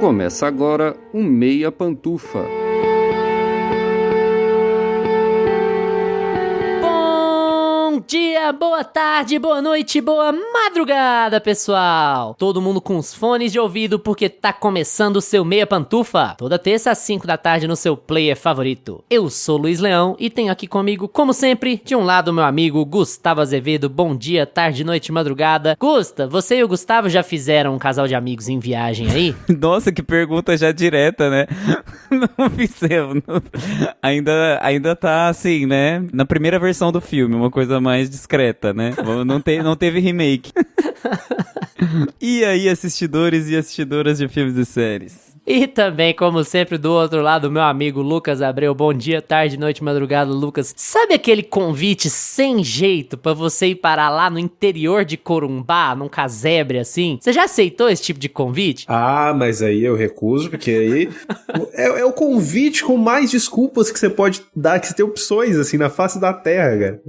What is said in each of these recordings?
Começa agora o Meia Pantufa. Bom dia, boa tarde, boa noite, boa madrugada, pessoal! Todo mundo com os fones de ouvido porque tá começando o seu Meia Pantufa. Toda terça às 5 da tarde no seu player favorito. Eu sou Luiz Leão e tenho aqui comigo, como sempre, de um lado meu amigo Gustavo Azevedo. Bom dia, tarde, noite, madrugada. Gusta, você e o Gustavo já fizeram um casal de amigos em viagem aí? Nossa, que pergunta já direta, né? Não fizemos. Ainda tá assim, né? Na primeira versão do filme, uma coisa mais discreta, né? Não teve remake. E aí, assistidores e assistidoras de filmes e séries? E também, como sempre, do outro lado, meu amigo Lucas Abreu. Bom dia, tarde, noite, madrugada, Lucas. Sabe aquele convite sem jeito pra você ir parar lá no interior de Corumbá, num casebre assim? Você já aceitou esse tipo de convite? Ah, mas aí eu recuso, porque aí é o convite com mais desculpas que você pode dar, que você tem opções, assim, na face da terra, cara.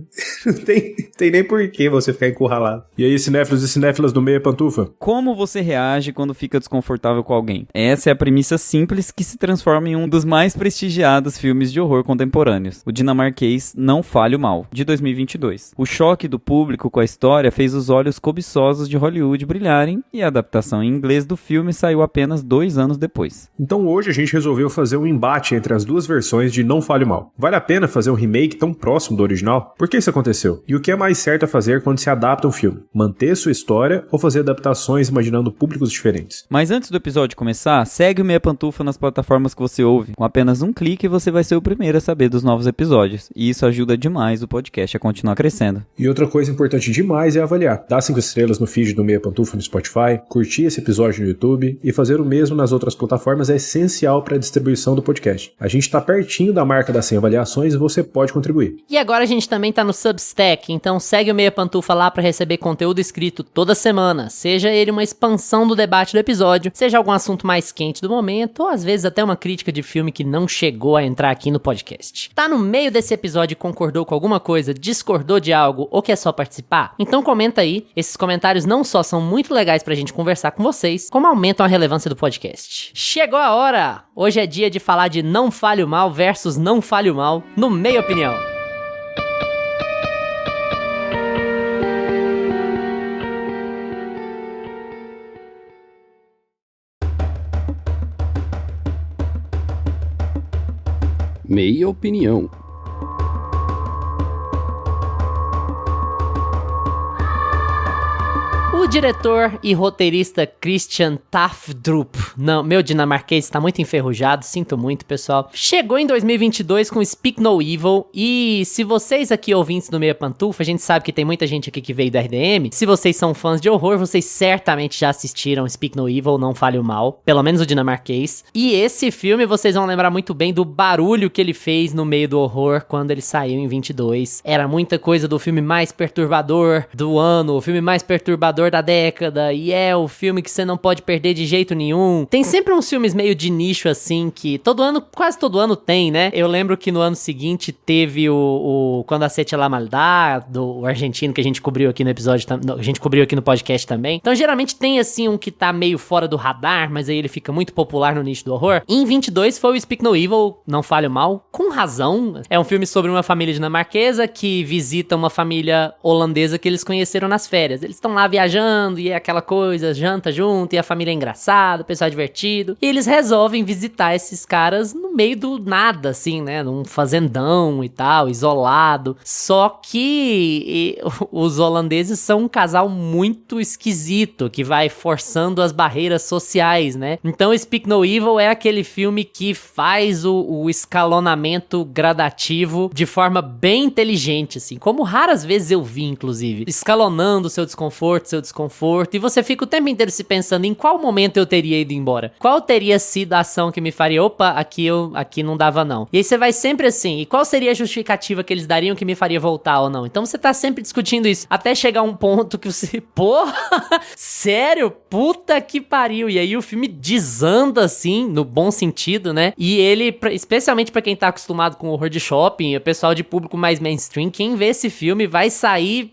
Não tem nem por que você ficar encurralado. E aí, cinéfilos e cinéfilas do Meia Pantufa? Como você reage quando fica desconfortável com alguém? Essa é a premissa simples que se transforma em um dos mais prestigiados filmes de horror contemporâneos, o dinamarquês Não Fale o Mal, de 2022. O choque do público com a história fez os olhos cobiçosos de Hollywood brilharem e a adaptação em inglês do filme saiu apenas 2 anos depois. Então hoje a gente resolveu fazer um embate entre as duas versões de Não Fale o Mal. Vale a pena fazer um remake tão próximo do original? Por que isso aconteceu? E o que é mais certo a fazer quando se adapta um filme? Manter sua história ou fazer adaptações imaginando públicos diferentes? Mas antes do episódio começar, segue o Meia Pantufa nas plataformas que você ouve. Com apenas um clique você vai ser o primeiro a saber dos novos episódios. E isso ajuda demais o podcast a continuar crescendo. E outra coisa importante demais é avaliar. Dar 5 estrelas no feed do Meia Pantufa no Spotify, curtir esse episódio no YouTube e fazer o mesmo nas outras plataformas é essencial para a distribuição do podcast. A gente está pertinho da marca das 100 avaliações e você pode contribuir. E agora a gente também tá no Substack, então segue o Meia Pantufa lá pra receber conteúdo escrito toda semana. Seja ele uma expansão do debate do episódio, seja algum assunto mais quente do momento, ou às vezes até uma crítica de filme que não chegou a entrar aqui no podcast. Tá no meio desse episódio e concordou com alguma coisa, discordou de algo ou quer só participar? Então comenta aí. Esses comentários não só são muito legais pra gente conversar com vocês, como aumentam a relevância do podcast. Chegou a hora! Hoje é dia de falar de Não Fale o Mal versus Não Fale o Mal no Meia Opinião. Meia Opinião. O diretor e roteirista Christian Tafdrup, não, meu dinamarquês está muito enferrujado, sinto muito, pessoal, chegou em 2022 com Speak No Evil, e se vocês aqui ouvintes do Meia Pantufa, a gente sabe que tem muita gente aqui que veio do RDM, se vocês são fãs de horror, vocês certamente já assistiram Speak No Evil, Não Fale o Mal, pelo menos o dinamarquês, e esse filme vocês vão lembrar muito bem do barulho que ele fez no meio do horror quando ele saiu em 22, era muita coisa do filme mais perturbador do ano, o filme mais perturbador da década, e é o filme que você não pode perder de jeito nenhum. Tem sempre uns filmes meio de nicho assim, que todo ano, quase todo ano tem, né? Eu lembro que no ano seguinte teve o Quando Aceite la Maldad, do argentino, que a gente cobriu aqui no episódio, a gente cobriu aqui no podcast também. Então geralmente tem assim um que tá meio fora do radar, mas aí ele fica muito popular no nicho do horror. E em 22 foi o Speak No Evil, Não Fale o Mal, com razão. É um filme sobre uma família dinamarquesa que visita uma família holandesa que eles conheceram nas férias. Eles estão lá viajando e é aquela coisa, janta junto, e a família é engraçada, o pessoal é divertido. E eles resolvem visitar esses caras no meio do nada, assim, né? Num fazendão e tal, isolado. Só que os holandeses são um casal muito esquisito, que vai forçando as barreiras sociais, né? Então, Speak No Evil é aquele filme que faz o escalonamento gradativo de forma bem inteligente, assim. Como raras vezes eu vi, inclusive. Escalonando o seu desconforto, e você fica o tempo inteiro se pensando em qual momento eu teria ido embora. Qual teria sido a ação que me faria, opa, aqui não dava não. E aí você vai sempre assim, e qual seria a justificativa que eles dariam que me faria voltar ou não? Então você tá sempre discutindo isso, até chegar um ponto que você, porra, sério? Puta que pariu. E aí o filme desanda assim, no bom sentido, né? E ele, especialmente pra quem tá acostumado com horror de shopping, o pessoal de público mais mainstream, quem vê esse filme vai sair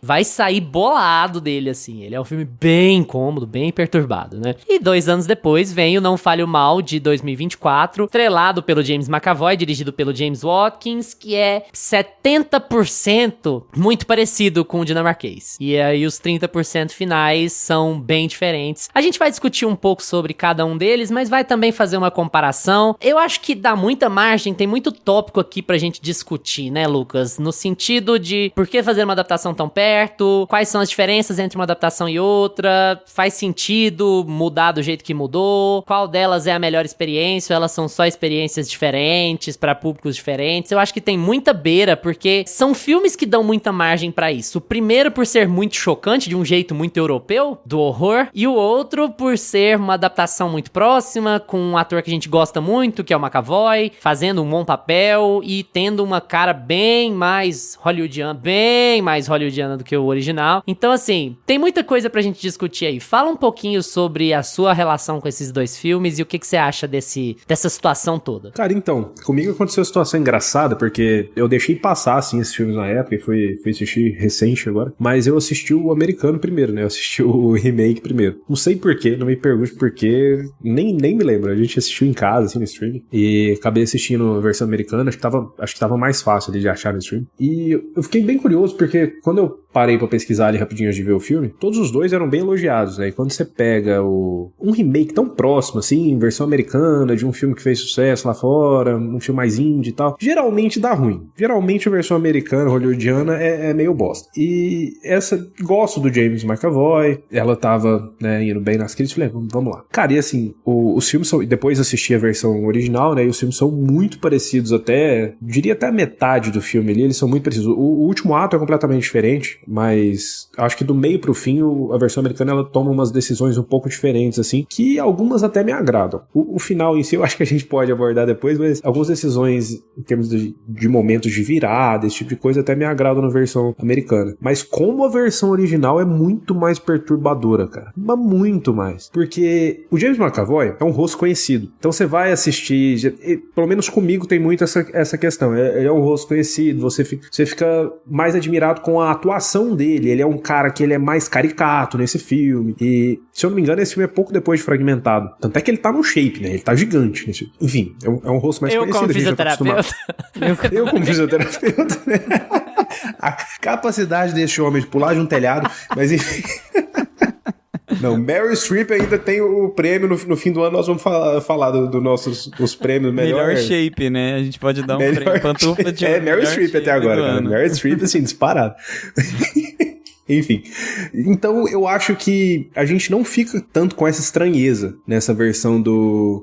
bolado dele, assim. Ele é um filme filme bem incômodo, bem perturbado, né? E 2 anos depois vem o Não Falho Mal, de 2024, estrelado pelo James McAvoy, dirigido pelo James Watkins, que é 70% muito parecido com o dinamarquês. E aí os 30% finais são bem diferentes. A gente vai discutir um pouco sobre cada um deles, mas vai também fazer uma comparação. Eu acho que dá muita margem, tem muito tópico aqui pra gente discutir, né, Lucas? No sentido de por que fazer uma adaptação tão perto, quais são as diferenças entre uma adaptação e outra, faz sentido mudar do jeito que mudou, qual delas é a melhor experiência, ou elas são só experiências diferentes, pra públicos diferentes. Eu acho que tem muita beira, porque são filmes que dão muita margem pra isso. O primeiro por ser muito chocante, de um jeito muito europeu, do horror, e o outro por ser uma adaptação muito próxima, com um ator que a gente gosta muito, que é o McAvoy, fazendo um bom papel e tendo uma cara bem mais hollywoodiana do que o original. Então, assim, tem muita coisa pra gente discutir aí. Fala um pouquinho sobre a sua relação com esses dois filmes e o que você acha dessa situação toda. Cara, então, comigo aconteceu uma situação engraçada, porque eu deixei passar, assim, esses filmes na época e fui assistir recente agora, mas eu assisti o americano primeiro, né? Eu assisti o remake primeiro. Não sei porquê, não me pergunte porquê, nem me lembro. A gente assistiu em casa, assim, no streaming, e acabei assistindo a versão americana, acho que tava mais fácil ali de achar no streaming. E eu fiquei bem curioso, porque quando eu parei pra pesquisar ali rapidinho antes de ver o filme, todos os dois eram bem elogiados, né? E quando você pega um remake tão próximo, assim, versão americana, de um filme que fez sucesso lá fora, um filme mais indie e tal, geralmente dá ruim. Geralmente a versão americana, hollywoodiana, é meio bosta. E gosto do James McAvoy, ela tava, né, indo bem nas críticas, falei, vamos lá. Cara, e assim, os filmes são, depois assisti a versão original, né, e os filmes são muito parecidos diria até a metade do filme ali, eles são muito parecidos. O último ato é completamente diferente, mas acho que do meio pro fim, a versão americana, ela toma umas decisões um pouco diferentes, assim, que algumas até me agradam. O final em si, eu acho que a gente pode abordar depois, mas algumas decisões em termos de momentos de virada, esse tipo de coisa, até me agradam na versão americana. Mas como a versão original é muito mais perturbadora, cara. Mas muito mais. Porque o James McAvoy é um rosto conhecido. Então você vai assistir, pelo menos comigo tem muito essa questão. Ele é um rosto conhecido, você fica mais admirado com a atuação dele. Ele é um cara que ele é mais caricato nesse filme. E, se eu não me engano, esse filme é pouco depois de Fragmentado. Tanto é que ele tá no shape, né? Ele tá gigante. Enfim, é um rosto mais conhecido. Como fisioterapeuta. Eu como fisioterapeuta, né? A capacidade desse homem de pular de um telhado, mas enfim... Não, Meryl Streep ainda tem o prêmio, no fim do ano nós vamos falar dos nossos os prêmios melhor shape, né? A gente pode dar um prêmio pantufa de Meryl Streep até agora, cara. Meryl Streep, assim, disparado. Enfim, então eu acho que a gente não fica tanto com essa estranheza nessa versão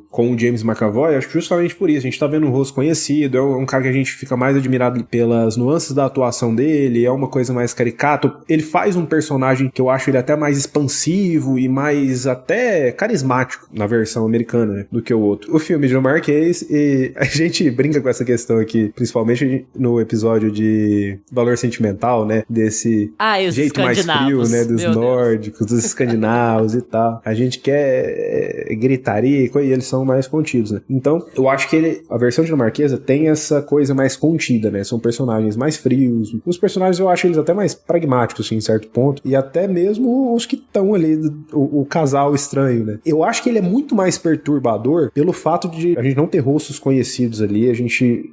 com o James McAvoy, acho que justamente por isso, a gente tá vendo um rosto conhecido, é um cara que a gente fica mais admirado pelas nuances da atuação dele, é uma coisa mais caricato, ele faz um personagem que eu acho ele até mais expansivo e mais até carismático na versão americana, né, do que o outro. O filme dinamarquês, e a gente brinca com essa questão aqui, principalmente no episódio de valor sentimental, né, desse jeito mais frio, né, dos nórdicos, dos escandinavos e tal. A gente quer gritaria e eles são mais contidos, né? Então, eu acho que a versão dinamarquesa tem essa coisa mais contida, né? São personagens mais frios. Os personagens eu acho eles até mais pragmáticos, assim, em certo ponto. E até mesmo os que estão ali, o casal estranho, né? Eu acho que ele é muito mais perturbador pelo fato de a gente não ter rostos conhecidos ali.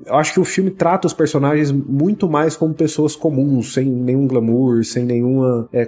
Eu acho que o filme trata os personagens muito mais como pessoas comuns, sem nenhum glamour, sem nenhuma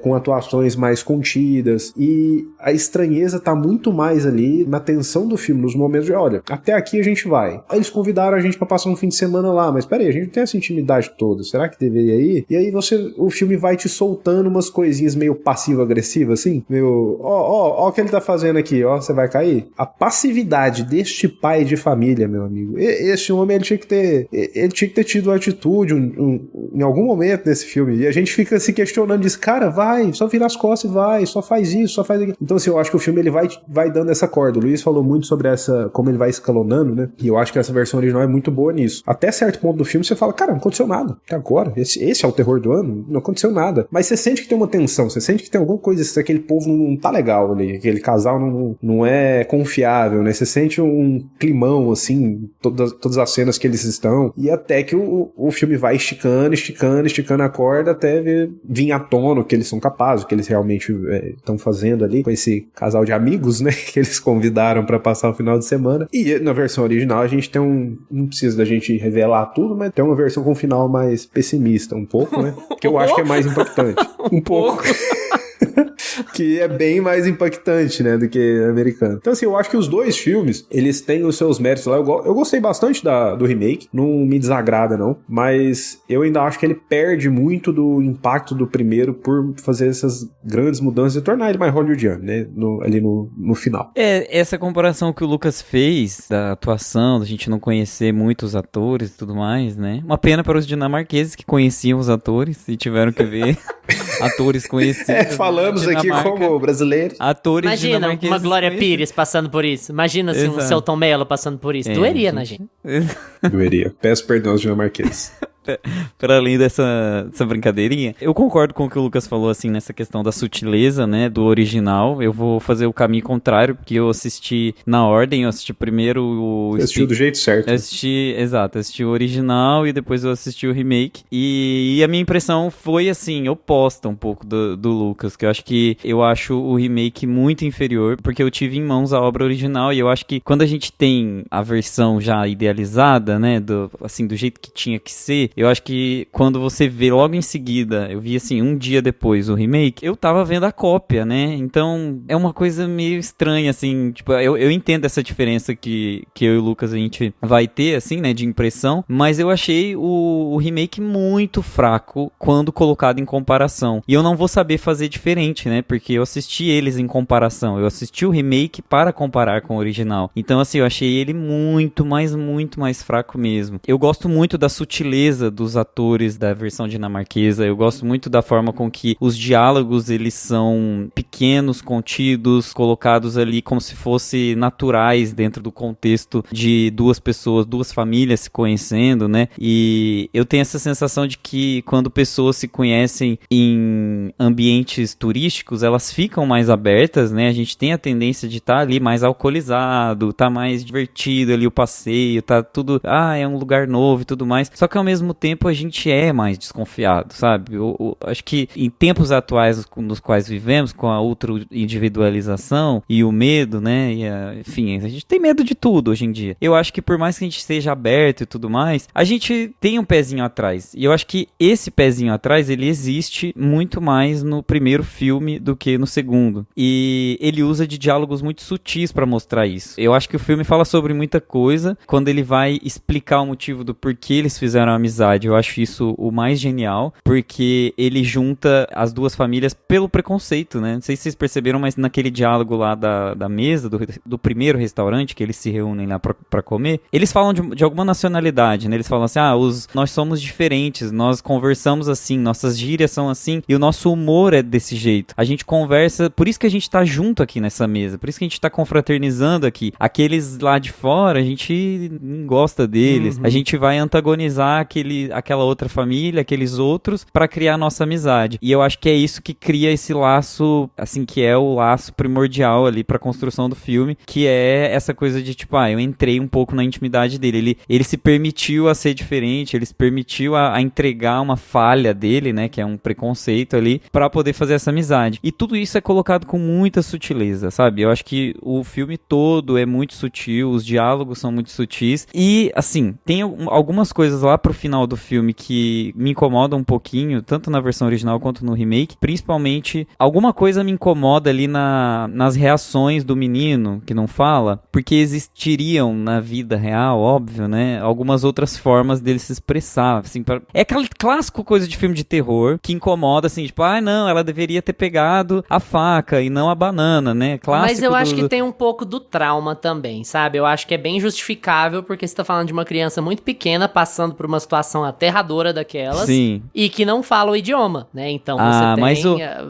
com atuações mais contidas, e a estranheza tá muito mais ali na tensão do filme, nos momentos de, olha, até aqui a gente vai. Eles convidaram a gente pra passar um fim de semana lá, mas peraí, a gente não tem essa intimidade toda, será que deveria ir? E aí o filme vai te soltando umas coisinhas meio passivo-agressivas, assim, meio, ó o que ele tá fazendo aqui, ó, você vai cair? A passividade deste pai de família, meu amigo, esse homem, ele tinha que ter tido atitude em algum momento desse filme, e a gente fica se questionando diz, cara, vai, só vira as costas e vai, só faz isso, só faz aquilo. Então, assim, eu acho que o filme ele vai dando essa corda. O Luiz falou muito sobre como ele vai escalonando, né? E eu acho que essa versão original é muito boa nisso. Até certo ponto do filme você fala, cara, não aconteceu nada. Até agora, esse é o terror do ano, não aconteceu nada. Mas você sente que tem uma tensão, você sente que tem alguma coisa, aquele povo não tá legal ali, aquele casal não é confiável, né? Você sente um climão, assim, todas as cenas que eles estão, e até que o filme vai esticando, esticando a corda até vir à tona o que eles são capazes, o que eles realmente estão fazendo ali com esse casal de amigos, né, que eles convidaram pra passar o final de semana. E na versão original a gente tem não precisa da gente revelar tudo, mas tem uma versão com um final mais pessimista um pouco, né, que eu acho que é mais impactante. Um pouco. Que é bem mais impactante, né, do que americano. Então, assim, eu acho que os dois filmes, eles têm os seus méritos lá. Eu gostei bastante do remake, não me desagrada, não, mas eu ainda acho que ele perde muito do impacto do primeiro por fazer essas grandes mudanças e tornar ele mais hollywoodiano, né, ali no final. Essa comparação que o Lucas fez da atuação, da gente não conhecer muitos atores e tudo mais, né, uma pena para os dinamarqueses que conheciam os atores e tiveram que ver atores conhecidos. Falamos aqui como brasileiros. Atores Imagina uma Glória Pires passando por isso. Imagina assim, um Selton Mello passando por isso. Doeria na gente. Doeria. Peço perdão aos dinamarqueses. Para além dessa brincadeirinha, eu concordo com o que o Lucas falou, assim, nessa questão da sutileza, né, do original. Eu vou fazer o caminho contrário, porque eu assisti na ordem, eu assisti primeiro o... Você assistiu do jeito certo. Eu assisti o original e depois eu assisti o remake. E a minha impressão foi, assim, oposta um pouco do Lucas, que eu acho o remake muito inferior, porque eu tive em mãos a obra original e eu acho que quando a gente tem a versão já idealizada, né, do jeito que tinha que ser, eu acho que quando você vê logo em seguida, eu vi assim, um dia depois o remake, eu tava vendo a cópia, né? Então é uma coisa meio estranha, assim, tipo, eu entendo essa diferença que eu e o Lucas a gente vai ter, assim, né, de impressão, mas eu achei o remake muito fraco quando colocado em comparação. E eu não vou saber fazer diferente, né? Porque eu assisti eles em comparação, eu assisti o remake para comparar com o original. Então, assim, eu achei ele muito mais fraco mesmo. Eu gosto muito da sutileza dos atores da versão dinamarquesa, eu gosto muito da forma com que os diálogos, eles são pequenos, contidos, colocados ali como se fossem naturais dentro do contexto de duas pessoas, duas famílias se conhecendo, né? E eu tenho essa sensação de que quando pessoas se conhecem em ambientes turísticos, elas ficam mais abertas, né? A gente tem a tendência de estar ali mais alcoolizado, tá mais divertido ali o passeio, tá tudo, é um lugar novo e tudo mais. Só que ao mesmo tempo a gente é mais desconfiado, sabe? Eu acho que em tempos atuais nos quais vivemos, com a ultra individualização e o medo, né? Enfim, a gente tem medo de tudo hoje em dia. Eu acho que por mais que a gente esteja aberto e tudo mais, a gente tem um pezinho atrás. E eu acho que esse pezinho atrás, ele existe muito mais no primeiro filme do que no segundo. E ele usa de diálogos muito sutis pra mostrar isso. Eu acho que o filme fala sobre muita coisa quando ele vai explicar o motivo do porquê eles fizeram amizade. Eu acho isso o mais genial, porque ele junta as duas famílias pelo preconceito, né? Não sei se vocês perceberam, mas naquele diálogo lá da mesa, do primeiro restaurante que eles se reúnem lá pra comer, eles falam de alguma nacionalidade, né? Eles falam assim, nós somos diferentes, nós conversamos assim, nossas gírias são assim, e o nosso humor é desse jeito. A gente conversa, por isso que a gente tá junto aqui nessa mesa, por isso que a gente tá confraternizando aqui. Aqueles lá de fora, a gente não gosta deles, a gente vai antagonizar aquela outra família, aqueles outros, pra criar a nossa amizade. E eu acho que é isso que cria esse laço, assim, que é o laço primordial ali pra construção do filme, que é essa coisa de, tipo, eu entrei um pouco na intimidade dele. Ele se permitiu a ser diferente, ele se permitiu a entregar uma falha dele, né, que é um preconceito ali, pra poder fazer essa amizade. E tudo isso é colocado com muita sutileza, sabe? Eu acho que o filme todo é muito sutil, os diálogos são muito sutis, e, assim, tem algumas coisas lá pro final do filme que me incomodam um pouquinho, tanto na versão original quanto no remake, principalmente alguma coisa me incomoda ali nas reações do menino que não fala, porque existiriam na vida real, óbvio, né, algumas outras formas dele se expressar, assim, é aquela clássico coisa de filme de terror que incomoda, assim, tipo, não, ela deveria ter pegado a faca e não a banana, né, clássico. Mas eu acho que tem um pouco do trauma também, sabe? Eu acho que é bem justificável, porque você tá falando de uma criança muito pequena passando por uma situação aterradora daquelas. Sim. E que não fala o idioma, né? Então você tem... Mas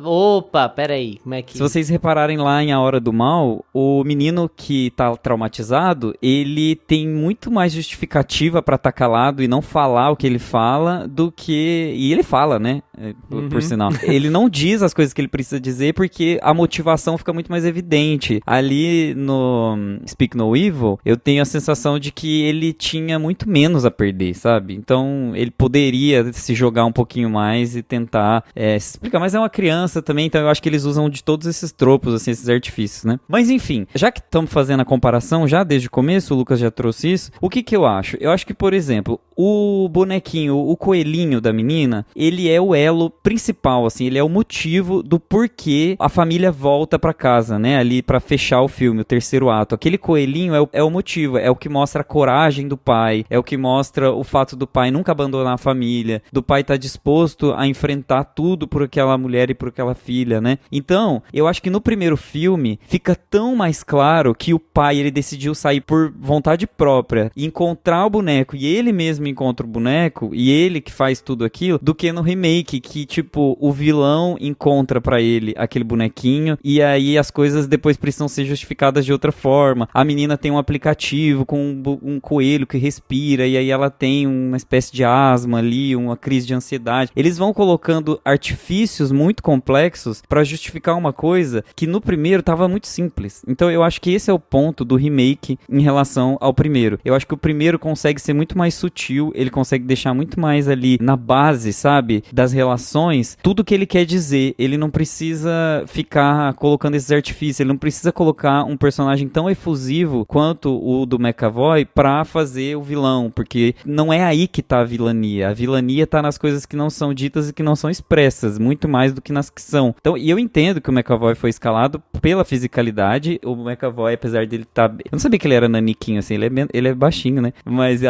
Opa, peraí, como é que... Se vocês repararem lá em A Hora do Mal, o menino que tá traumatizado, ele tem muito mais justificativa pra estar calado e não falar o que ele fala do que... E ele fala, né? Por sinal. Ele não diz as coisas que ele precisa dizer porque a motivação fica muito mais evidente. Ali no Speak No Evil, eu tenho a sensação de que que ele tinha muito menos a perder, sabe? Então, ele poderia se jogar um pouquinho mais e tentar se explicar. Mas é uma criança também, então eu acho que eles usam de todos esses tropos, assim, esses artifícios, né? Mas, enfim, já que estamos fazendo a comparação, já desde o começo, o Lucas já trouxe isso, o que eu acho? Eu acho que, por exemplo, o bonequinho, o coelhinho da menina, ele é o elo principal, assim, ele é o motivo do porquê a família volta pra casa, né? Ali pra fechar o filme, o terceiro ato. Aquele coelhinho é o motivo, é o que mostra a coragem do pai, é o que mostra o fato do pai nunca abandonar a família, do pai estar disposto a enfrentar tudo por aquela mulher e por aquela filha, né? Então, eu acho que no primeiro filme fica tão mais claro que o pai, ele decidiu sair por vontade própria, encontrar o boneco e ele mesmo encontra o boneco e ele que faz tudo aquilo, do que no remake, que tipo, o vilão encontra pra ele aquele bonequinho e aí as coisas depois precisam ser justificadas de outra forma. A menina tem um aplicativo com um coelho que respira e aí ela tem uma espécie de asma ali, uma crise de ansiedade. Eles vão colocando artifícios muito complexos pra justificar uma coisa que no primeiro tava muito simples. Então eu acho que esse é o ponto do remake em relação ao primeiro. Eu acho que o primeiro consegue ser muito mais sutil, ele consegue deixar muito mais ali na base, sabe, das relações, tudo que ele quer dizer. Ele não precisa ficar colocando esses artifícios, ele não precisa colocar um personagem tão efusivo quanto o do McAvoy pra fazer o vilão, porque não é aí que tá a vilania tá nas coisas que não são ditas e que não são expressas, muito mais do que nas que são. Então, e eu entendo que o McAvoy foi escalado pela fisicalidade, o McAvoy, apesar dele tá... Eu não sabia que ele era naniquinho, assim, ele é baixinho, né? Mas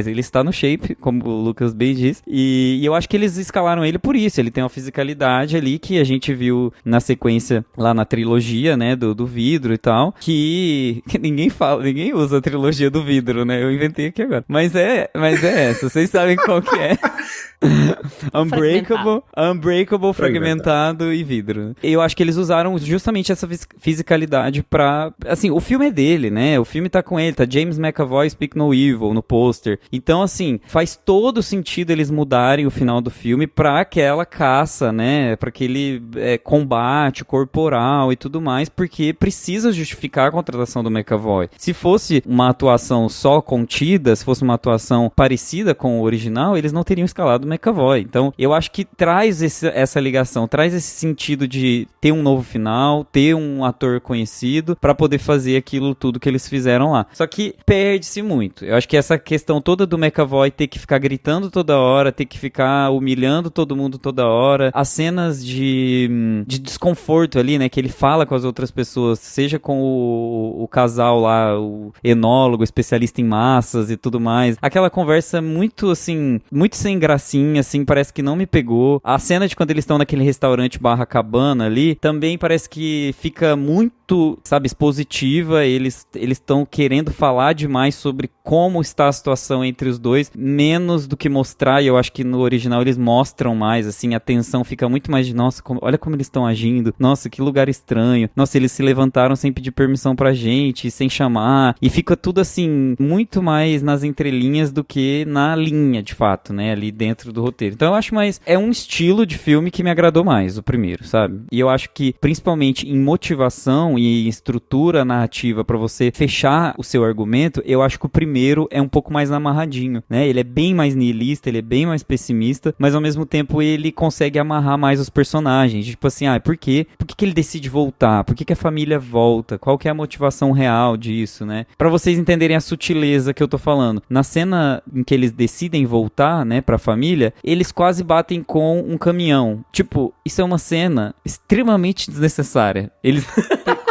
ele está no shape, como o Lucas bem disse, e eu acho que eles escalaram ele por isso, ele tem uma fisicalidade ali que a gente viu na sequência lá na trilogia, né, do vidro e tal, que ninguém usa a trilogia do vidro, né? Eu inventei aqui agora. Mas é essa, vocês sabem qual que é. Unbreakable, fragmentado e vidro. Eu acho que eles usaram justamente essa fisicalidade pra... Assim, o filme é dele, né? O filme tá com ele, tá James McAvoy, Speak No Evil no pôster. Então, assim, faz todo sentido eles mudarem o final do filme pra aquela caça, né? Pra aquele combate corporal e tudo mais, porque precisa justificar a contratação do McAvoy. Se fosse uma atuação só contida, se fosse uma atuação parecida com o original, eles não teriam escalado o McAvoy. Então, eu acho que traz essa ligação, traz esse sentido de ter um novo final, ter um ator conhecido pra poder fazer aquilo tudo que eles fizeram lá. Só que perde-se muito. Eu acho que essa questão toda do McAvoy ter que ficar gritando toda hora, ter que ficar humilhando todo mundo toda hora, as cenas de desconforto ali, né, que ele fala com as outras pessoas, seja com o casal lá, o enólogo, especialista em massas e tudo mais. Aquela conversa muito, assim, muito sem gracinha, assim, parece que não me pegou. A cena de quando eles estão naquele restaurante barra cabana ali, também parece que fica muito, sabe, expositiva. Eles estão querendo falar demais sobre como está a situação entre os dois, menos do que mostrar, e eu acho que no original eles mostram mais, assim, a tensão fica muito mais de, nossa, olha como eles estão agindo, nossa, que lugar estranho, nossa, eles se levantaram sem pedir permissão pra gente, sem chamar, e fica tudo, assim, muito mais nas entrelinhas do que na linha, de fato, né, ali dentro do roteiro. Então eu acho mais, é um estilo de filme que me agradou mais, o primeiro, sabe? E eu acho que, principalmente em motivação e estrutura narrativa pra você fechar o seu argumento, eu acho que o primeiro é um pouco mais amarradinho, né? Ele é bem mais nihilista, ele é bem mais pessimista, mas ao mesmo tempo ele consegue amarrar mais os personagens. Tipo assim, por quê? Por que ele decide voltar? Por que a família volta? Qual que é a motivação real disso, né? Pra vocês entenderem a sutileza que eu tô falando. Na cena em que eles decidem voltar, né, pra família, eles quase batem com um caminhão. Tipo, isso é uma cena extremamente desnecessária. Eles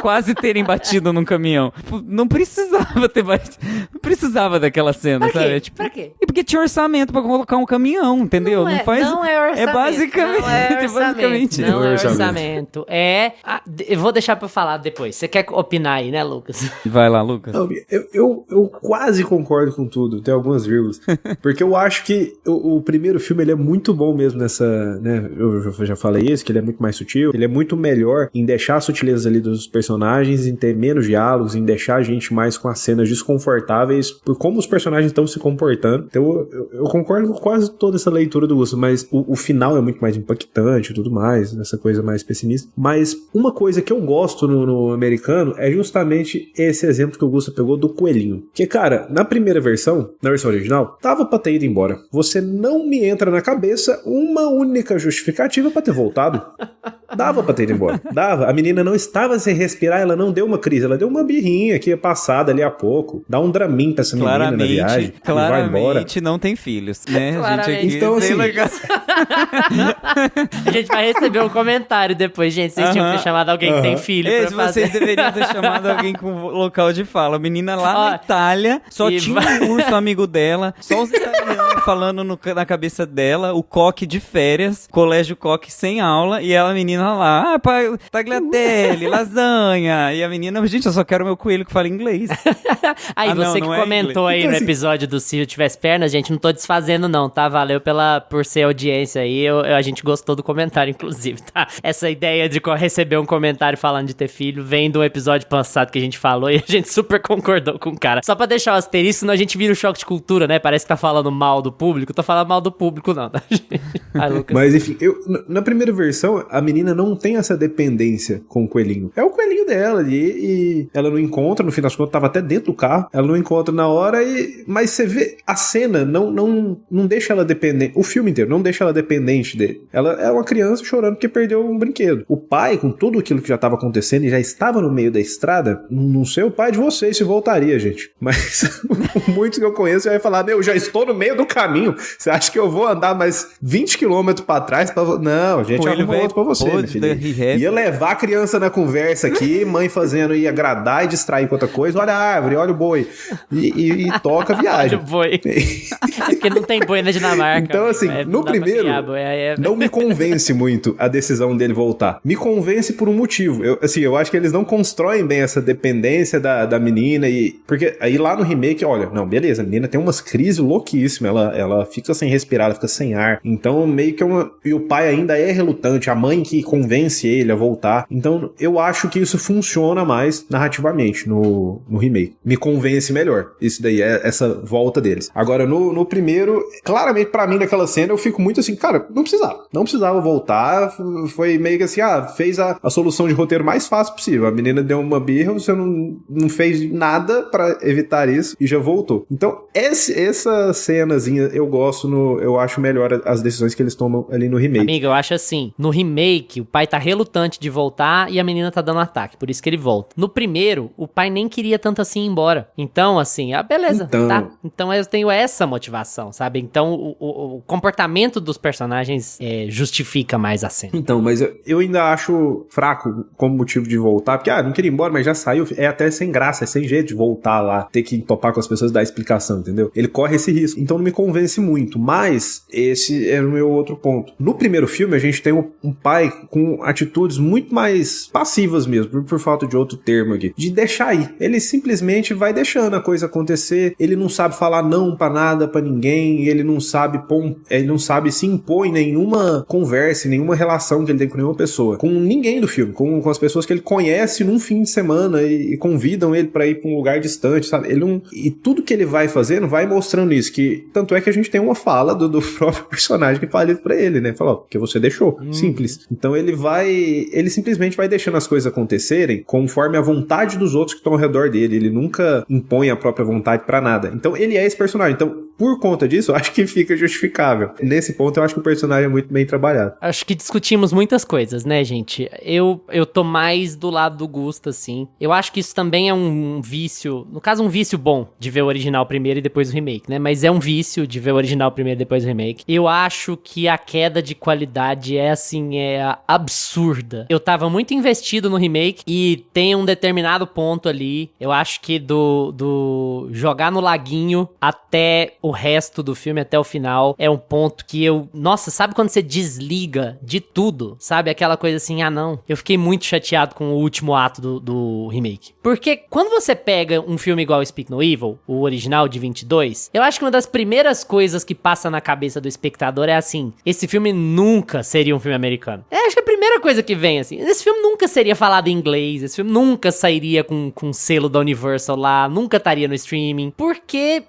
quase terem batido num caminhão. Não precisava ter batido. Não precisava daquela cena, pra sabe? Quê? Tipo, pra quê? E porque tinha orçamento pra colocar um caminhão, entendeu? Não é orçamento. É basicamente. Não é basicamente. Não é orçamento. Eu vou deixar pra falar depois. Você quer opinar aí, né, Lucas? Vai lá, Lucas. Não, eu quase concordo com tudo, tem algumas vírgulas. Porque eu acho que o primeiro filme ele é muito bom mesmo nessa, né? Eu já falei isso, que ele é muito mais sutil. Ele é muito melhor em deixar as sutilezas ali dos personagens personagens, em ter menos diálogos, em deixar a gente mais com as cenas desconfortáveis por como os personagens estão se comportando. Então eu concordo com quase toda essa leitura do Gusto, mas o final é muito mais impactante e tudo mais, essa coisa mais pessimista. Mas uma coisa que eu gosto no americano é justamente esse exemplo que o Gusto pegou do coelhinho. Que, cara, na primeira versão, na versão original, dava pra ter ido embora. Você não me entra na cabeça uma única justificativa pra ter voltado. Dava pra ter ido embora. Dava. A menina não estava sem respirar, ela não deu uma crise, ela deu uma birrinha que ia passada ali a pouco. Dá um dramin pra essa menina na viagem e vai embora. Claramente não tem filhos, né? A gente aqui então, assim, a gente vai receber um comentário depois, gente. Vocês tinham que ter chamado alguém que tem filho pra fazer. Vocês deveriam ter chamado alguém com local de fala. A menina lá na Itália, só tinha um urso amigo dela, só os italianos falando na cabeça dela, o coque de férias, colégio coque sem aula, e ela, a menina lá, tagliatelle, lasanha, e a menina, gente, eu só quero meu coelho que fala inglês. Aí você que comentou aí no episódio do Se Eu Tivesse Pernas, gente, não tô desfazendo não, tá? Valeu por ser audiência aí, a gente gostou do comentário, inclusive, tá? Essa ideia de receber um comentário falando de ter filho vem do episódio passado que a gente falou e a gente super concordou com o cara. Só pra deixar o asterisco, senão a gente vira o choque de cultura, né? Parece que tá falando mal do público. Tô falando mal do público, não, tá? Ai, Lucas. Mas enfim, na primeira versão, a menina não tem essa dependência com o coelhinho. É o coelhinho dela e ela não encontra, no fim das contas, tava até dentro do carro, ela não encontra na hora, mas você vê, a cena não deixa ela dependente, o filme inteiro não deixa ela dependente dele. Ela é uma criança chorando porque perdeu um brinquedo. O pai, com tudo aquilo que já estava acontecendo e já estava no meio da estrada, não sei o pai de vocês se voltaria, gente. Mas muitos que eu conheço já vai falar, já estou no meio do caminho, você acha que eu vou andar mais 20 km pra trás? Não, gente, arruma outro pra você, meu filho. Ia levar a criança na conversa aqui, mãe fazendo, ia agradar e distrair com outra coisa, olha a árvore, olha o boi, e toca a viagem. Olha o boi. É porque não tem boi na Dinamarca. Então, assim, no primeiro, não me convence muito a decisão dele voltar. Me convence por um motivo. Eu acho que eles não constroem bem essa dependência da menina, porque aí lá no remake, olha, não, beleza, a menina tem umas crises louquíssimas, ela fica sem respirar, ela fica sem ar, então meio que e o pai ainda é relutante, a mãe que convence ele a voltar, então eu acho que isso funciona mais narrativamente no remake. Me convence melhor, isso daí, é essa volta deles. Agora, no primeiro, claramente pra mim naquela cena, eu fico muito assim, cara, não precisava voltar, foi meio que assim, fez a solução de roteiro mais fácil possível, a menina deu uma birra, você não fez nada pra evitar isso e já voltou. Então, essa cenazinha eu gosto, eu acho melhor as decisões que eles tomam ali no remake. Amiga, eu acho assim, no remake, o pai tá relutante de voltar e a menina tá dando ataque, por isso que ele volta. No primeiro, o pai nem queria tanto assim ir embora. Então, assim, beleza, tá? Então eu tenho essa motivação, sabe? Então, o comportamento dos personagens justifica mais a cena. Então, mas eu ainda acho fraco como motivo de voltar, porque, não queria ir embora, mas já saiu, é até sem graça, é sem jeito de voltar lá, ter que topar com as pessoas e dar explicação, entendeu? Ele corre esse risco, então não me convence muito, mas esse é o meu outro ponto. No primeiro filme, a gente tem um pai com atitudes muito mais passivas mesmo, por falta de outro termo aqui, de deixar ir. Ele simplesmente vai deixando a coisa acontecer, ele não sabe falar não pra nada, pra ninguém, ele não sabe se impor em nenhuma conversa, em nenhuma relação que ele tem com nenhuma pessoa, com ninguém do filme, com as pessoas que ele conhece num fim de semana e convidam ele pra ir pra um lugar distante, sabe? E tudo que ele vai fazendo vai mostrando isso, que tanto é que a gente tem uma fala do próprio personagem que fala isso pra ele, né? Fala, porque você deixou. Simples. Então ele simplesmente vai deixando as coisas acontecerem conforme a vontade dos outros que estão ao redor dele. Ele nunca impõe a própria vontade pra nada. Então ele é esse personagem. Então, por conta disso, eu acho que fica justificável. Nesse ponto, eu acho que o personagem é muito bem trabalhado. Acho que discutimos muitas coisas, né, gente? Eu tô mais do lado do Gusto, assim. Eu acho que isso também é um vício, no caso, um vício bom de ver o original primeiro e depois o remake, né? Mas é um vício de ver o original primeiro e depois o remake. Eu acho que a queda de qualidade é absurda. Eu tava muito investido no remake e tem um determinado ponto ali, eu acho que do jogar no laguinho até o o resto do filme até o final é um ponto que eu... Nossa, sabe quando você desliga de tudo? Sabe? Aquela coisa assim, não. Eu fiquei muito chateado com o último ato do remake. Porque quando você pega um filme igual Speak No Evil, o original de 22, eu acho que uma das primeiras coisas que passa na cabeça do espectador é assim, esse filme nunca seria um filme americano. Acho que a primeira coisa que vem, assim, esse filme nunca seria falado em inglês, esse filme nunca sairia com selo da Universal lá, nunca estaria no streaming, porque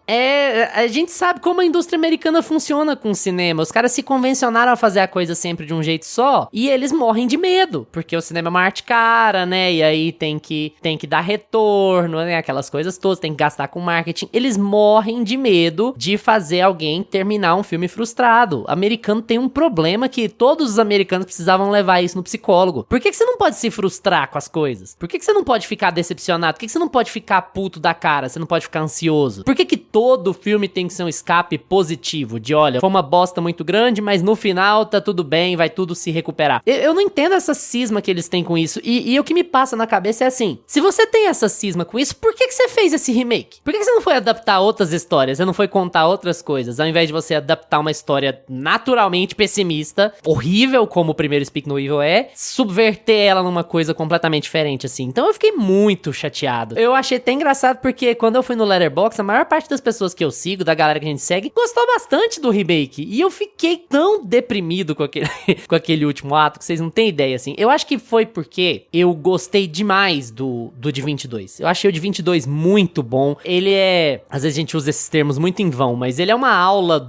a gente sabe como a indústria americana funciona com o cinema. Os caras se convencionaram a fazer a coisa sempre de um jeito só, e eles morrem de medo, porque o cinema é uma arte cara, né, e aí tem que dar retorno, né, aquelas coisas todas, tem que gastar com marketing. Eles morrem de medo de fazer alguém terminar um filme frustrado. O americano tem um problema que todos os americanos precisavam levar isso no psicólogo. Por que você não pode se frustrar com as coisas? Por que você não pode ficar decepcionado? Por que você não pode ficar puto da cara? Você não pode ficar ansioso? Por que todo filme tem que ser um escape positivo? De, olha, foi uma bosta muito grande, mas no final tá tudo bem, vai tudo se recuperar. Eu não entendo essa cisma que eles têm com isso. E o que me passa na cabeça é assim, se você tem essa cisma com isso, por que você fez esse remake? Por que você não foi adaptar outras histórias? Você não foi contar outras coisas? Ao invés de você adaptar uma história naturalmente pessimista, horrível como o primeiro Speak No Evil subverter ela numa coisa completamente diferente, assim. Então eu fiquei muito chateado. Eu achei até engraçado porque quando eu fui no Letterboxd, a maior parte das pessoas que eu sigo, da galera que a gente segue, gostou bastante do remake. E eu fiquei tão deprimido com aquele, com aquele último ato que vocês não têm ideia, assim. Eu acho que foi porque eu gostei demais do de 22. Eu achei o de 22 muito bom. Ele é... Às vezes a gente usa esses termos muito em vão, mas ele é uma aula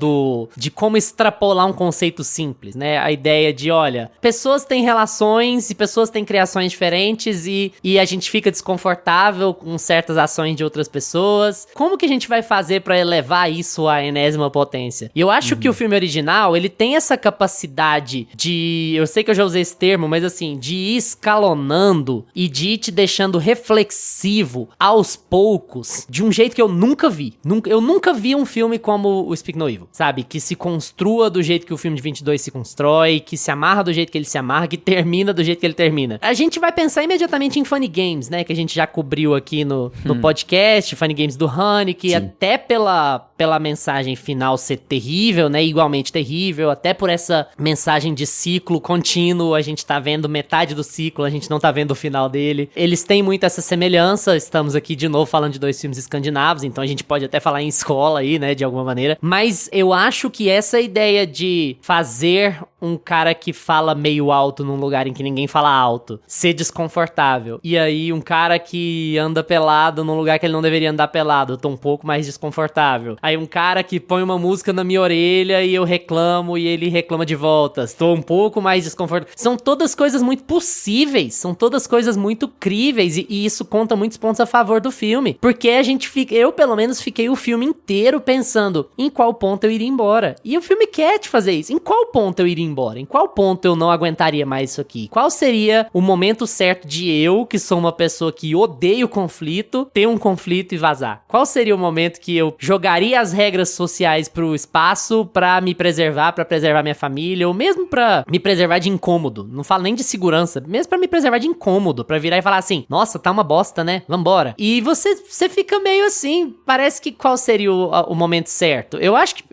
de como extrapolar um conceito simples, né? A ideia de, olha, pessoas têm relações e pessoas têm criações diferentes e a gente fica desconfortável com certas ações de outras pessoas. Como que a gente vai fazer pra elevar isso à enésima potência? E eu acho que o filme original, ele tem essa capacidade de... Eu sei que eu já usei esse termo, mas assim, de ir escalonando e de ir te deixando reflexivo aos poucos, de um jeito que eu nunca vi. Eu nunca vi um filme como o Speak No Evil, sabe? Que se construa do jeito que o filme de 22 se constrói, que se amarra do jeito que ele se amarra, que termina do jeito que ele termina. A gente vai pensar imediatamente em Funny Games, né? Que a gente já cobriu aqui no podcast, Funny Games do Honey, que até pela mensagem final ser terrível, né? Igualmente terrível, até por essa mensagem de ciclo contínuo, a gente tá vendo metade do ciclo, a gente não tá vendo o final dele. Eles têm muito essa semelhança, estamos aqui de novo falando de dois filmes escandinavos, então a gente pode até falar em escola aí, né? De alguma maneira. Mas eu acho que essa ideia de fazer um cara que fala meio alto num lugar em que ninguém fala alto ser desconfortável, e aí um cara que anda pelado num lugar que ele não deveria andar pelado, eu tô um pouco mais desconfortável. Aí um cara que põe uma música na minha orelha e eu reclamo e ele reclama de volta, estou um pouco mais desconfortável. São todas coisas muito possíveis, são todas coisas muito críveis, e isso conta muitos pontos a favor do filme, porque a gente fica, eu pelo menos fiquei o filme inteiro pensando em qual ponto eu iria embora, e o filme quer te fazer isso, em qual ponto eu iria embora, em qual ponto eu não aguentaria mais isso aqui, qual seria o momento certo de eu, que sou uma pessoa que odeio conflito, ter um conflito e vazar, qual seria o momento que eu jogaria as regras sociais pro espaço pra me preservar, pra preservar minha família, ou mesmo pra me preservar de incômodo, não falo nem de segurança, mesmo pra me preservar de incômodo, pra virar e falar assim, nossa, tá uma bosta, né, vambora, e você fica meio assim, parece que qual seria o momento certo. Eu acho que,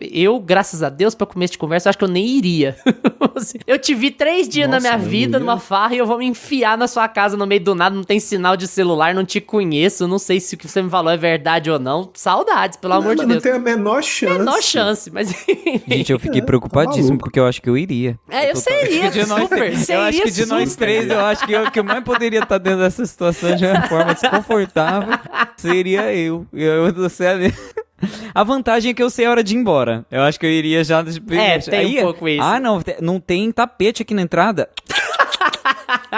graças a Deus, pra começo de conversa, eu acho que eu nem iria. Eu te vi 3 dias na minha vida, numa farra, e eu vou me enfiar na sua casa no meio do nada, não tem sinal de celular, não te conheço, não sei se o que você me falou é verdade ou não. Saudades, pelo amor de Deus. Não tem a menor chance. Menor chance, mas... Gente, eu fiquei preocupadíssimo, porque eu acho que eu iria. Eu seria, super. Eu acho que de nós três, eu acho que eu que mais poderia estar dentro dessa situação de uma forma desconfortável seria eu. A vantagem é que eu sei a hora de ir embora. Eu acho que eu iria já... Tem um pouco isso. Ah, não tem tapete aqui na entrada.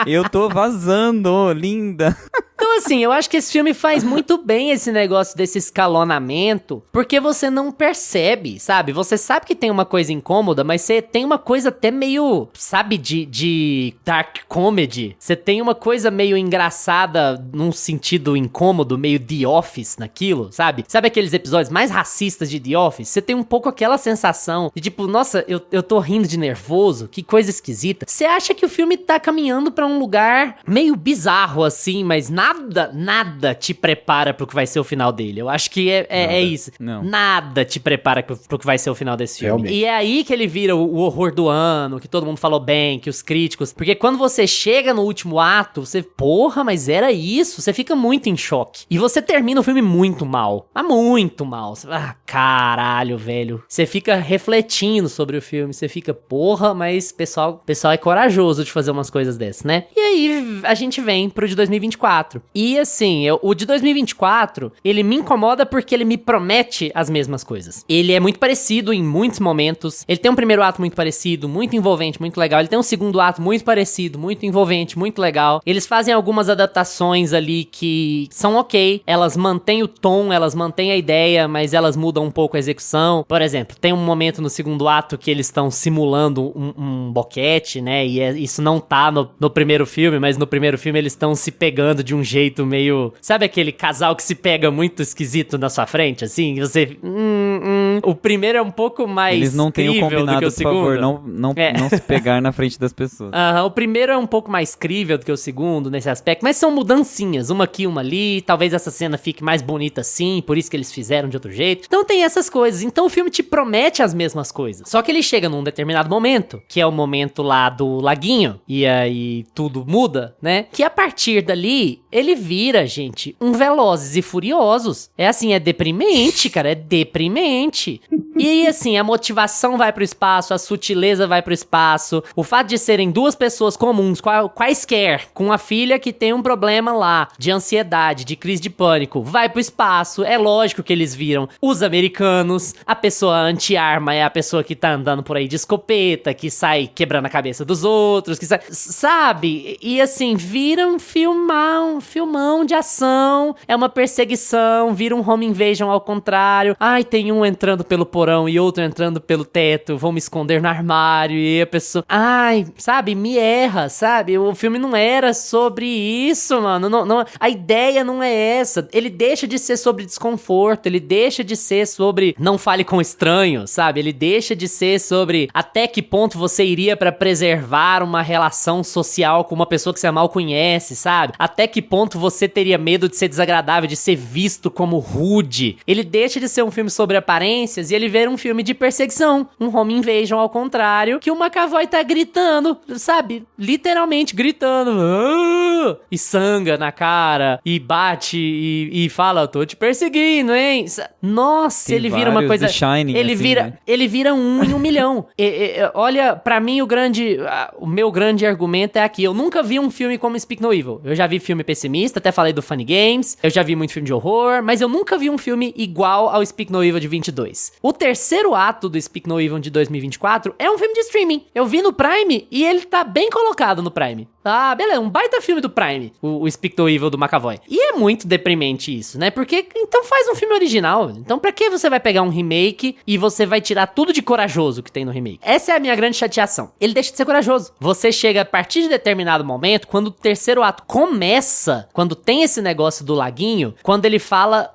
Eu tô vazando, linda. Então, assim, eu acho que esse filme faz muito bem esse negócio desse escalonamento, porque você não percebe, sabe? Você sabe que tem uma coisa incômoda, mas você tem uma coisa até meio, sabe, de dark comedy. Você tem uma coisa meio engraçada num sentido incômodo, meio The Office naquilo, sabe? Sabe aqueles episódios mais racistas de The Office? Você tem um pouco aquela sensação de tipo, nossa, eu tô rindo de nervoso, que coisa esquisita. Você acha que o filme tá caminhando pra pra um lugar meio bizarro, assim, mas nada te prepara pro que vai ser o final dele. Eu acho que é isso. Não. Nada te prepara pro que vai ser o final desse filme. Realmente. E é aí que ele vira o horror do ano, que todo mundo falou bem, que os críticos... Porque quando você chega no último ato, você... Porra, mas era isso? Você fica muito em choque. E você termina o filme muito mal. Mas muito mal. Você fala, caralho, velho. Você fica refletindo sobre o filme. Você fica, porra, mas pessoal é corajoso de fazer umas coisas dessas, né? E aí a gente vem pro de 2024. E assim, o de 2024, ele me incomoda porque ele me promete as mesmas coisas. Ele é muito parecido em muitos momentos. Ele tem um primeiro ato muito parecido, muito envolvente, muito legal. Ele tem um segundo ato muito parecido, muito envolvente, muito legal. Eles fazem algumas adaptações ali que são ok. Elas mantêm o tom, elas mantêm a ideia, mas elas mudam um pouco a execução. Por exemplo, tem um momento no segundo ato que eles estão simulando um boquete, né? E isso não tá no primeiro filme, mas no primeiro filme eles estão se pegando de um jeito meio... Sabe aquele casal que se pega muito esquisito na sua frente, assim? Você... O primeiro é um pouco mais Eles não têm o crível combinado, do que o por segundo. favor, não se pegar na frente das pessoas. O primeiro é um pouco mais crível do que o segundo nesse aspecto, mas são mudancinhas, uma aqui, uma ali, talvez essa cena fique mais bonita assim, por isso que eles fizeram de outro jeito. Então tem essas coisas, então o filme te promete as mesmas coisas. Só que ele chega num determinado momento, que é o momento lá do laguinho, e aí tudo muda, né? Que a partir dali, ele vira, gente, um Velozes e Furiosos. É assim, é deprimente, cara, é deprimente. E aí, assim, a motivação vai pro espaço, a sutileza vai pro espaço, o fato de serem duas pessoas comuns, quaisquer, com a filha que tem um problema lá, de ansiedade, de crise de pânico, vai pro espaço, é lógico que eles viram os americanos, a pessoa anti-arma é a pessoa que tá andando por aí de escopeta, que sai quebrando a cabeça dos outros, que sai, sabe? E assim, vira um filmão de ação, é uma perseguição, vira um home invasion ao contrário, ai, tem um entrando pelo porão e outro entrando pelo teto, vão me esconder no armário, e a pessoa, ai, sabe, me erra, sabe? O filme não era sobre isso, mano, não, a ideia não é essa, ele deixa de ser sobre desconforto, ele deixa de ser sobre não fale com estranho, sabe? Ele deixa de ser sobre até que ponto você iria pra preservar uma relação social com uma pessoa que você mal conhece, sabe? Até que ponto você teria medo de ser desagradável, de ser visto como rude. Ele deixa de ser um filme sobre aparências e ele vira um filme de perseguição, um home invasion ao contrário, que o McAvoy tá gritando, sabe? Literalmente gritando, e sanga na cara, e bate, e fala, eu tô te perseguindo, hein? Nossa, Tem ele vira uma coisa... The Shining, ele assim, vira, né? ele vira um em um milhão. Olha, pra mim o meu grande argumento é aqui, eu nunca vi um filme como Speak No Evil. Eu já vi filme pessimista, até falei do Funny Games, eu já vi muito filme de horror, mas eu nunca vi um filme igual ao Speak No Evil de 22. O terceiro ato do Speak No Evil de 2024 é um filme de streaming. Eu vi no Prime e ele tá bem colocado no Prime. Ah, beleza, um baita filme do Prime, o Speak No Evil do McAvoy. E é muito deprimente isso, né? Porque, então faz um filme original. Então pra que você vai pegar um remake e você vai tirar tudo de corajoso que tem no remake? Essa é a minha grande chateação. Ele deixa de ser corajoso. Você chega a partir de determinado momento, quando o terceiro ato começa, quando tem esse negócio do laguinho, quando ele fala,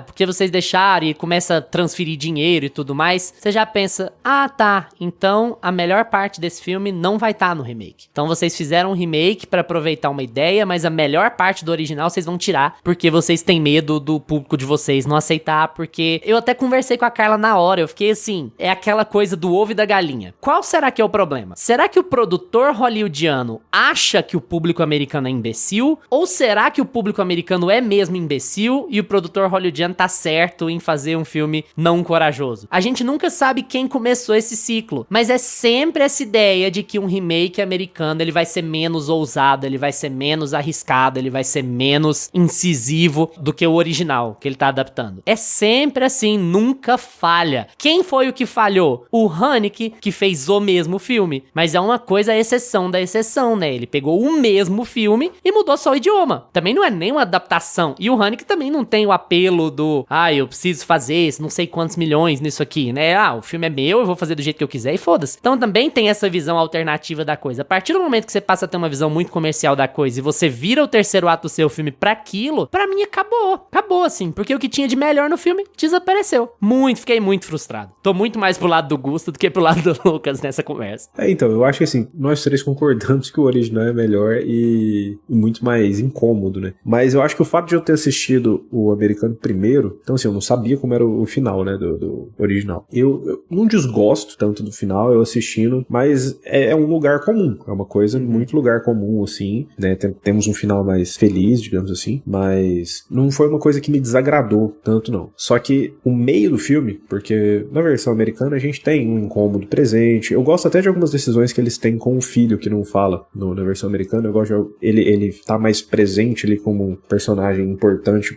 porque vocês deixaram e começa a transferir dinheiro e tudo mais, você já pensa, tá, então a melhor parte desse filme não vai estar no remake. Então vocês fizeram um remake pra aproveitar uma ideia, mas a melhor parte do original vocês vão tirar, porque vocês têm medo do público de vocês não aceitar, porque eu até conversei com a Carla na hora, eu fiquei assim, é aquela coisa do ovo e da galinha. Qual será que é o problema? Será que o produtor hollywoodiano acha que o público americano é imbecil? Ou será que o público americano é mesmo imbecil e o produtor hollywoodiano tá certo em fazer um filme não corajoso? A gente nunca sabe quem começou esse ciclo, mas é sempre essa ideia de que um remake americano ele vai ser menos ousado, ele vai ser menos arriscado, ele vai ser menos incisivo do que o original que ele tá adaptando. É sempre assim, nunca falha. Quem foi o que falhou? O Haneke, que fez o mesmo filme, mas é uma coisa a exceção da exceção, né? Ele pegou o mesmo filme e mudou só o idioma. Também não é nem uma adaptação. E o Haneke também não tem o apelo do, eu preciso fazer não sei quantos milhões nisso aqui, né? O filme é meu, eu vou fazer do jeito que eu quiser e foda-se. Então também tem essa visão alternativa da coisa. A partir do momento que você passa a ter uma visão muito comercial da coisa e você vira o terceiro ato do seu filme pra aquilo, pra mim acabou assim, porque o que tinha de melhor no filme desapareceu. Fiquei muito frustrado. Tô muito mais pro lado do Gusto do que pro lado do Lucas nessa conversa. Então, eu acho que assim, nós três concordamos que o original é melhor e muito mais incômodo, né? Mas eu acho que o fato de eu ter assistido o americano primeiro, então assim, eu não sabia como era o final, né, do original. Eu não desgosto tanto do final, eu assistindo, mas é um lugar comum, é uma coisa muito lugar comum, assim, né? Temos um final mais feliz, digamos assim, mas não foi uma coisa que me desagradou tanto, não. Só que o meio do filme, porque na versão americana a gente tem um incômodo presente, eu gosto até de algumas decisões que eles têm com o filho que não fala na versão americana, eu gosto de, ele tá mais presente ali como um personagem importante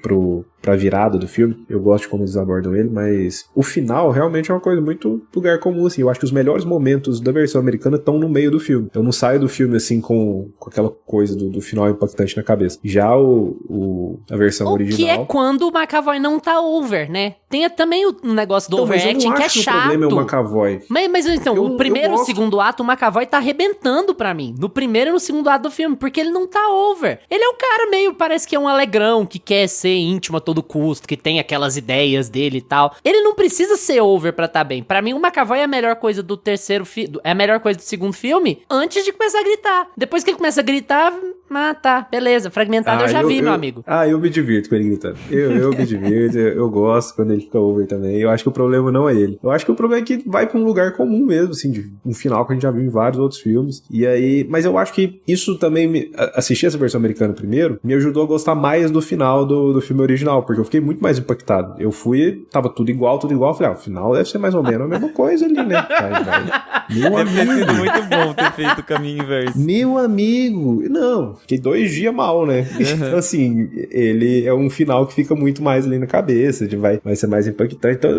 pra virada do filme, eu gosto de como eles abordam ele, mas o final realmente é uma coisa muito lugar comum, assim, eu acho que os melhores momentos da versão americana estão no meio do filme, eu não saio do filme assim com aquela coisa do final impactante na cabeça. Já a versão original... que é quando o McAvoy não tá over, né? Tem também o negócio do então, overacting que é chato. O problema é o McAvoy. Mas então, o primeiro e o segundo ato, o McAvoy tá arrebentando pra mim. No primeiro e no segundo ato do filme, porque ele não tá over. Ele é um cara meio, parece que é um alegrão, que quer ser íntimo a todo custo, que tem aquelas ideias dele e tal. Ele não precisa ser over pra tá bem. Pra mim, o McAvoy é a melhor coisa do terceiro filme, é a melhor coisa do segundo filme, antes de começar a gritar. Depois que ele começa a gritar, tá, beleza, fragmentado eu já vi, meu amigo. Eu me divirto com ele gritando. Eu me divirto, eu gosto quando ele fica over também. Eu acho que o problema não é ele. Eu acho que o problema é que vai pra um lugar comum mesmo, assim, de um final que a gente já viu em vários outros filmes. E aí, mas eu acho que isso também, assistir essa versão americana primeiro, me ajudou a gostar mais do final do filme original, porque eu fiquei muito mais impactado. Eu tava tudo igual, falei, o final deve ser mais ou menos a mesma coisa ali, né? Meu amigo. Deve ter sido muito bom ter feito o caminho inverso. Meu amigo, não, fiquei 2 dias mal, né? Então, assim, ele é um final que fica muito mais ali na cabeça, vai ser mais impactante. Então,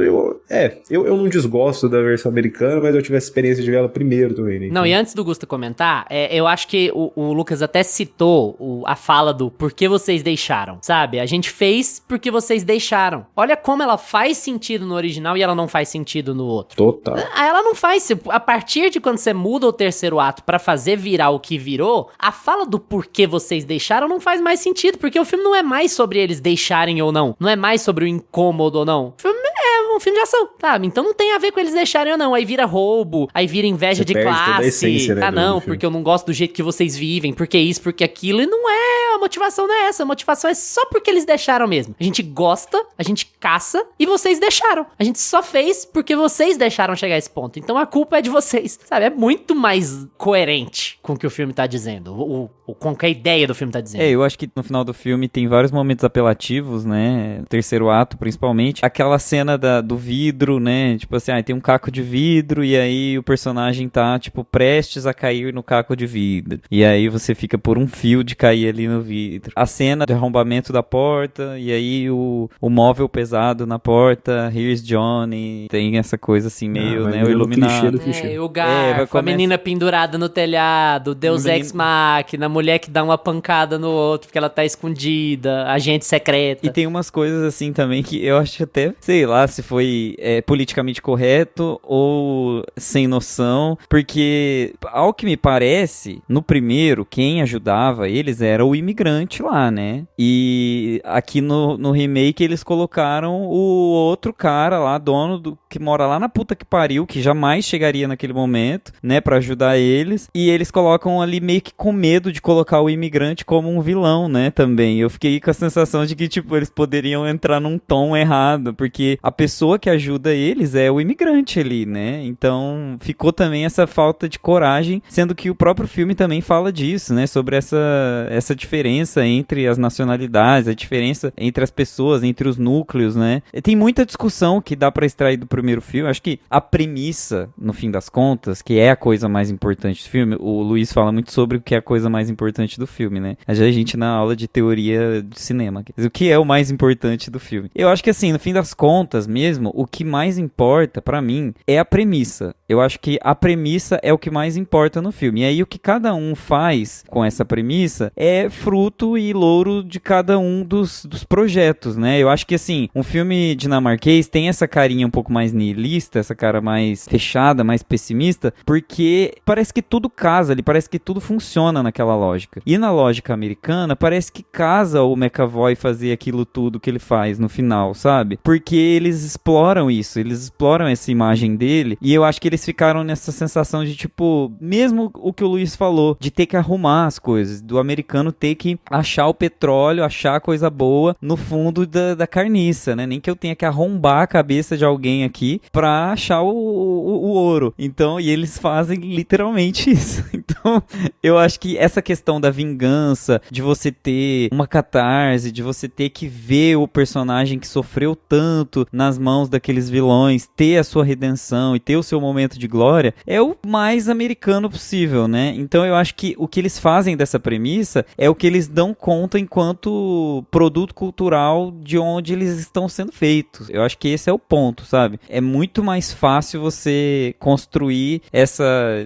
eu não desgosto da versão americana, mas eu tive essa experiência de ver ela primeiro também, né? Não, e antes do Gusto comentar, eu acho que o Lucas até citou a fala do por que vocês deixaram, sabe? A gente fez porque vocês deixaram. Olha como ela faz sentido no original e ela não faz sentido no outro. Total. Ela não faz. A partir de quando você muda o terceiro ato pra fazer virar o que virou, a fala do porquê vocês deixaram não faz mais sentido, porque o filme não é mais sobre eles deixarem ou não. Não é mais sobre o incômodo ou não. O filme é um filme de ação, sabe? Então não tem a ver com eles deixarem ou não. Aí vira roubo, aí vira inveja de classe. Essência, né, não, porque eu não gosto do jeito que vocês vivem, porque isso, porque aquilo. E não é, a motivação não é essa. A motivação é só porque eles deixaram mesmo. A gente gosta, a gente caça e vocês deixaram. A gente só fez porque vocês deixaram chegar a esse ponto. Então a culpa é de vocês, sabe? É muito mais coerente com o que o filme tá dizendo, com o que a ideia do filme tá dizendo. Eu acho que no final do filme tem vários momentos apelativos, né? O terceiro ato, principalmente. Aquela cena do vidro, né? Tipo assim, tem um caco de vidro e aí o personagem tá, tipo, prestes a cair no caco de vidro. E aí você fica por um fio de cair ali no vidro. A cena de arrombamento da porta e aí o móvel pesado na porta, Here's Johnny. Tem essa coisa assim, meio, né? O iluminado. O garfo, a menina pendurada no telhado, Deus Ex Machina, a mulher que dá uma pancada no outro porque ela tá escondida, agente secreta. E tem umas coisas assim também que eu acho até, sei lá, se foi politicamente correto ou sem noção, porque ao que me parece, no primeiro, quem ajudava eles era o imigrante lá, né? E aqui no remake eles colocaram o outro cara lá, dono que mora lá na puta que pariu, que jamais chegaria naquele momento, né, pra ajudar eles, e eles colocam ali meio que com medo de colocar o imigrante como um vilão, né, também. Eu fiquei com a sensação de que, tipo, eles poderiam entrar num tom errado, porque a pessoa que ajuda eles é o imigrante ali, né, então ficou também essa falta de coragem, sendo que o próprio filme também fala disso, né, sobre essa diferença entre as nacionalidades, a diferença entre as pessoas, entre os núcleos, né. E tem muita discussão que dá pra extrair do primeiro filme. Acho que a premissa, no fim das contas, que é a coisa mais importante do filme, o Luiz fala muito sobre o que é a coisa mais importante do filme, né? A gente na aula de teoria de cinema. O que é o mais importante do filme? Eu acho que assim, no fim das contas mesmo, o que mais importa pra mim é a premissa. Eu acho que a premissa é o que mais importa no filme. E aí o que cada um faz com essa premissa é fruto e louro de cada um dos projetos, né? Eu acho que, assim, um filme dinamarquês tem essa carinha um pouco mais nihilista, essa cara mais fechada, mais pessimista, porque parece que tudo casa ali, parece que tudo funciona naquela lógica. E na lógica americana, parece que casa o McAvoy fazer aquilo tudo que ele faz no final, sabe? Porque eles exploram isso, eles exploram essa imagem dele, e eu acho que eles ficaram nessa sensação de, tipo, mesmo o que o Luiz falou, de ter que arrumar as coisas, do americano ter que achar o petróleo, achar a coisa boa no fundo da carniça, né? Nem que eu tenha que arrombar a cabeça de alguém aqui pra achar o ouro. Então, e eles fazem literalmente isso. Então, eu acho que essa questão da vingança, de você ter uma catarse, de você ter que ver o personagem que sofreu tanto nas mãos daqueles vilões, ter a sua redenção e ter o seu momento de glória, é o mais americano possível, né? Então, eu acho que o que eles fazem dessa premissa é o que eles dão conta enquanto produto cultural de onde eles estão sendo feitos. Eu acho que esse é o ponto, sabe? É muito mais fácil você construir essa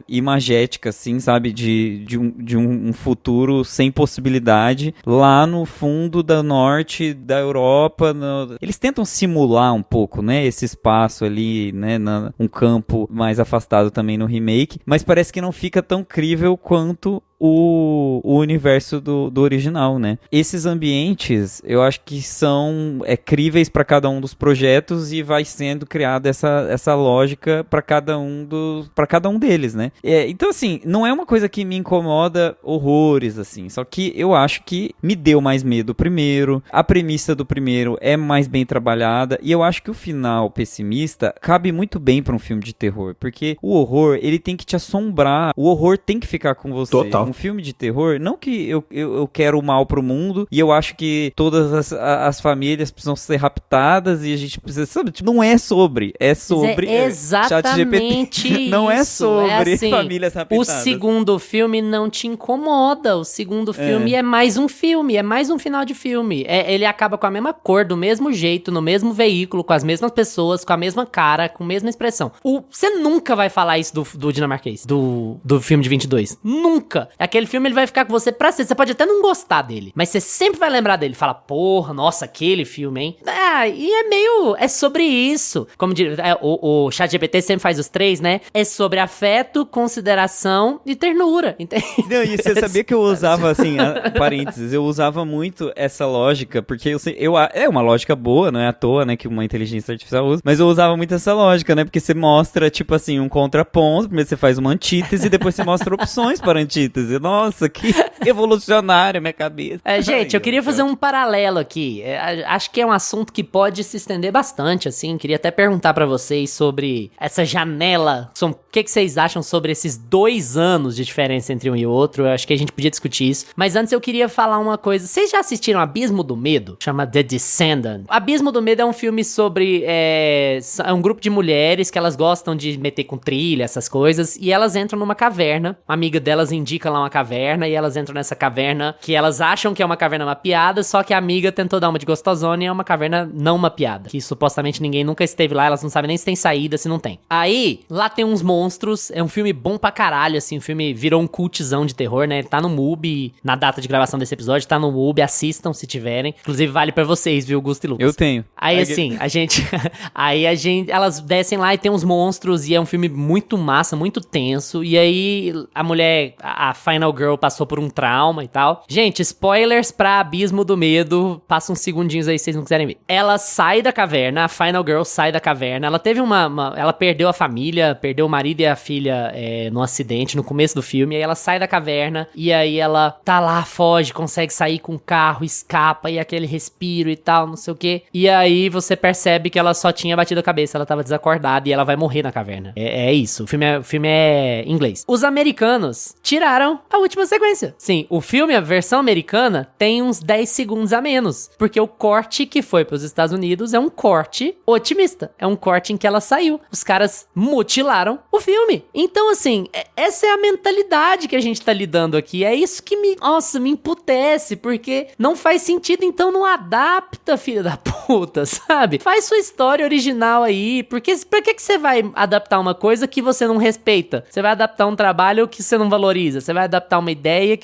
imagética, assim, sabe? De um futuro sem possibilidade lá no fundo da norte da Europa. Eles tentam simular um pouco, né? Esse espaço ali, né? Um campo mais afastado também no remake, mas parece que não fica tão crível quanto o universo do original, né? Esses ambientes, eu acho que são críveis para cada um dos projetos e vai sendo criada essa lógica para cada um deles, né? Então, assim, não é uma coisa que me incomoda horrores, assim, só que eu acho que me deu mais medo o primeiro, a premissa do primeiro é mais bem trabalhada, e eu acho que o final pessimista cabe muito bem para um filme de terror, porque o horror, ele tem que te assombrar, o horror tem que ficar com você. Total. Um filme de terror, não que eu quero o mal pro mundo e eu acho que todas as famílias precisam ser raptadas e a gente precisa, sabe, tipo, não é sobre, é sobre exatamente ChatGPT. Não é sobre assim, famílias raptadas. O segundo filme não te incomoda, o segundo filme é mais um filme, é mais um final de filme, ele acaba com a mesma cor, do mesmo jeito, no mesmo veículo, com as mesmas pessoas, com a mesma cara, com a mesma expressão. Você nunca vai falar isso do dinamarquês, do filme de 22, nunca. Aquele filme, ele vai ficar com você pra sempre. Você pode até não gostar dele, mas você sempre vai lembrar dele. Fala, porra, nossa, aquele filme, hein? É sobre isso. Como diz, o ChatGPT sempre faz os 3, né? É sobre afeto, consideração e ternura. Entende? Não, e você sabia que eu usava, assim, parênteses, eu usava muito essa lógica, porque é uma lógica boa, não é à toa, né, que uma inteligência artificial usa, mas eu usava muito essa lógica, né, porque você mostra, tipo assim, um contraponto, primeiro você faz uma antítese, e depois você mostra opções para antítese. Nossa, que revolucionário minha cabeça. Gente, eu queria fazer um paralelo aqui. Acho que é um assunto que pode se estender bastante, assim. Queria até perguntar pra vocês sobre essa janela. O que vocês acham sobre esses 2 anos de diferença entre um e outro? Eu acho que a gente podia discutir isso. Mas antes eu queria falar uma coisa. Vocês já assistiram Abismo do Medo? Chama The Descendant. Abismo do Medo é um filme sobre... É um grupo de mulheres que elas gostam de meter com trilha, essas coisas. E elas entram numa caverna. Uma amiga delas indica lá uma caverna e elas entram nessa caverna que elas acham que é uma caverna mapeada, só que a amiga tentou dar uma de gostosona e é uma caverna não mapeada, que supostamente ninguém nunca esteve lá, elas não sabem nem se tem saída, se não tem. Aí, lá tem uns monstros, é um filme bom pra caralho, assim, o filme virou um cultzão de terror, né, ele tá no MUBI, na data de gravação desse episódio, tá no MUBI, assistam se tiverem, inclusive vale pra vocês, viu, Gusto e Lucas? Eu tenho. Aí, assim, elas descem lá e tem uns monstros e é um filme muito massa, muito tenso, e aí a mulher, a Final Girl passou por um trauma e tal. Gente, spoilers pra Abismo do Medo. Passa uns segundinhos aí se vocês não quiserem ver. Ela sai da caverna, a Final Girl sai da caverna. Ela teve ela perdeu a família, perdeu o marido e a filha num acidente no começo do filme. Aí ela sai da caverna e aí ela tá lá, foge, consegue sair com o carro, escapa e aquele respiro e tal, não sei o quê. E aí você percebe que ela só tinha batido a cabeça, ela tava desacordada e ela vai morrer na caverna. É isso. O filme é em inglês. Os americanos tiraram a última sequência. Sim, o filme, a versão americana, tem uns 10 segundos a menos, porque o corte que foi pros Estados Unidos é um corte otimista, é um corte em que ela saiu. Os caras mutilaram o filme. Então, assim, essa é a mentalidade que a gente tá lidando aqui, é isso que me emputece, porque não faz sentido, então não adapta, filha da puta. puta, sabe? Faz sua história original aí, porque pra que você vai adaptar uma coisa que você não respeita? Você vai adaptar um trabalho que você não valoriza, você vai adaptar uma ideia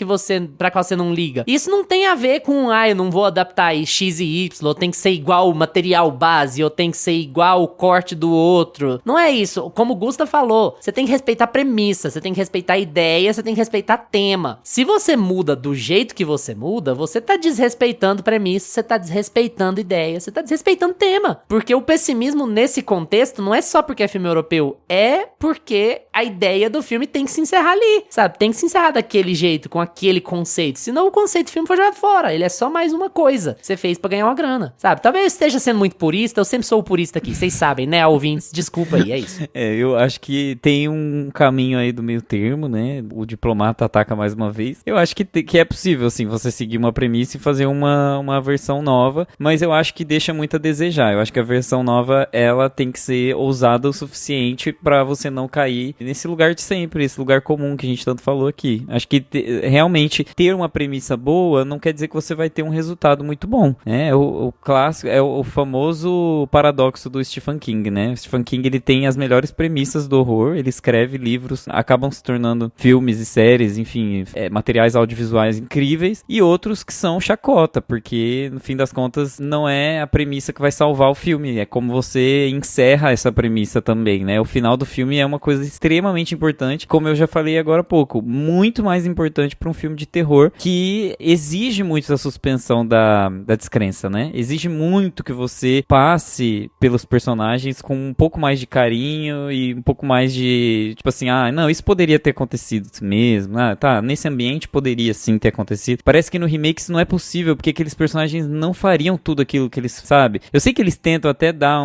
pra qual você não liga. Isso não tem a ver com, eu não vou adaptar X e Y, ou tem que ser igual o material base, ou tem que ser igual o corte do outro. Não é isso. Como o Gusta falou, você tem que respeitar a premissa, você tem que respeitar a ideia, você tem que respeitar tema. Se você muda do jeito que você muda, você tá desrespeitando premissa, você tá desrespeitando ideia, você tá desrespeitando tema. Porque o pessimismo nesse contexto não é só porque é filme europeu, é porque a ideia do filme tem que se encerrar ali, sabe? Tem que se encerrar daquele jeito, com aquele conceito. Senão o conceito do filme foi jogado fora. Ele é só mais uma coisa que você fez pra ganhar uma grana, sabe? Talvez eu esteja sendo muito purista, eu sempre sou o purista aqui, vocês sabem, né, ouvintes? Desculpa aí, é isso. Eu acho que tem um caminho aí do meio termo, né? O diplomata ataca mais uma vez. Eu acho que é possível, assim, você seguir uma premissa e fazer uma versão nova, mas eu acho que deixa muito a desejar. Eu acho que a versão nova, ela tem que ser ousada o suficiente pra você não cair nesse lugar de sempre, esse lugar comum que a gente tanto falou aqui. Acho que realmente ter uma premissa boa não quer dizer que você vai ter um resultado muito bom, né? O clássico, é o famoso paradoxo do Stephen King, né? O Stephen King, ele tem as melhores premissas do horror, ele escreve livros, acabam se tornando filmes e séries, enfim, materiais audiovisuais incríveis, e outros que são chacota, porque no fim das contas não é a premissa que vai salvar o filme, é como você encerra essa premissa também, né? O final do filme é uma coisa extremamente importante, como eu já falei agora há pouco, muito mais importante para um filme de terror que exige muito da suspensão da descrença, né? Exige muito que você passe pelos personagens com um pouco mais de carinho e um pouco mais de, tipo assim, não, isso poderia ter acontecido mesmo, nesse ambiente poderia sim ter acontecido. Parece que no remake isso não é possível, porque aqueles personagens não fariam tudo aquilo que eles, sabe? Eu sei que eles tentam até dar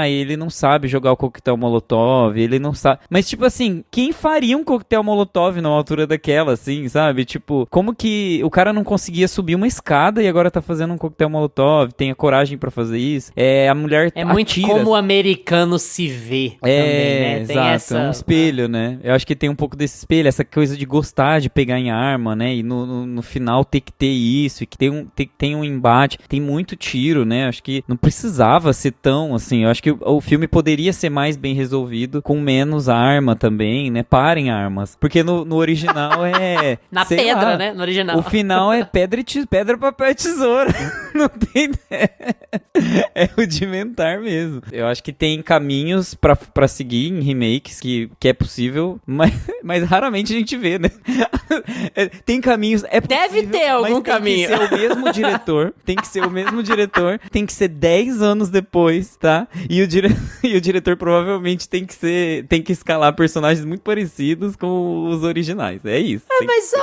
ele não sabe jogar o coquetel molotov, ele não sabe, mas tipo assim, quem faria um coquetel molotov numa altura daquela, assim, sabe? Tipo, como que o cara não conseguia subir uma escada e agora tá fazendo um coquetel molotov, tem a coragem pra fazer isso? A mulher é muito atira. Como o americano se vê também, né? Tem Exato, é um espelho, né? Eu acho que tem um pouco desse espelho, essa coisa de gostar de pegar em arma, né? E no final ter que ter isso, e que tem um embate, tem muito tiro, né? Acho que não precisava ser tão, assim, eu acho que o filme poderia ser mais bem resolvido, com menos arma também, né? Parem armas. Porque no original é... Na pedra, né? No original. O final é pedra, papel e tesoura. Não tem ideia. É rudimentar mesmo. Eu acho que tem caminhos pra seguir em remakes que é possível, mas raramente a gente vê, né? Tem caminhos, é possível, deve ter algum caminho. Tem que ser o mesmo diretor, tem que ser 10 anos depois, tá? E o diretor provavelmente tem que escalar personagens muito parecidos com os originais, é isso. Mas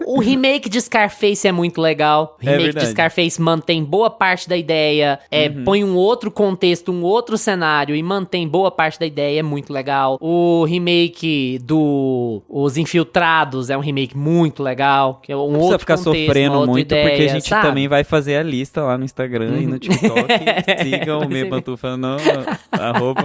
o remake de Scarface é muito legal. O remake de Scarface mantém boa parte da ideia, põe um outro contexto, um outro cenário e mantém boa parte da ideia, é muito legal. O remake do Os Infiltrados é um remake muito legal, que é um outro ficar contexto, sofrendo muito, ideia, porque a gente sabe? também vai fazer a lista lá no Instagram e no TikTok. Sigam o Meia Pantufa no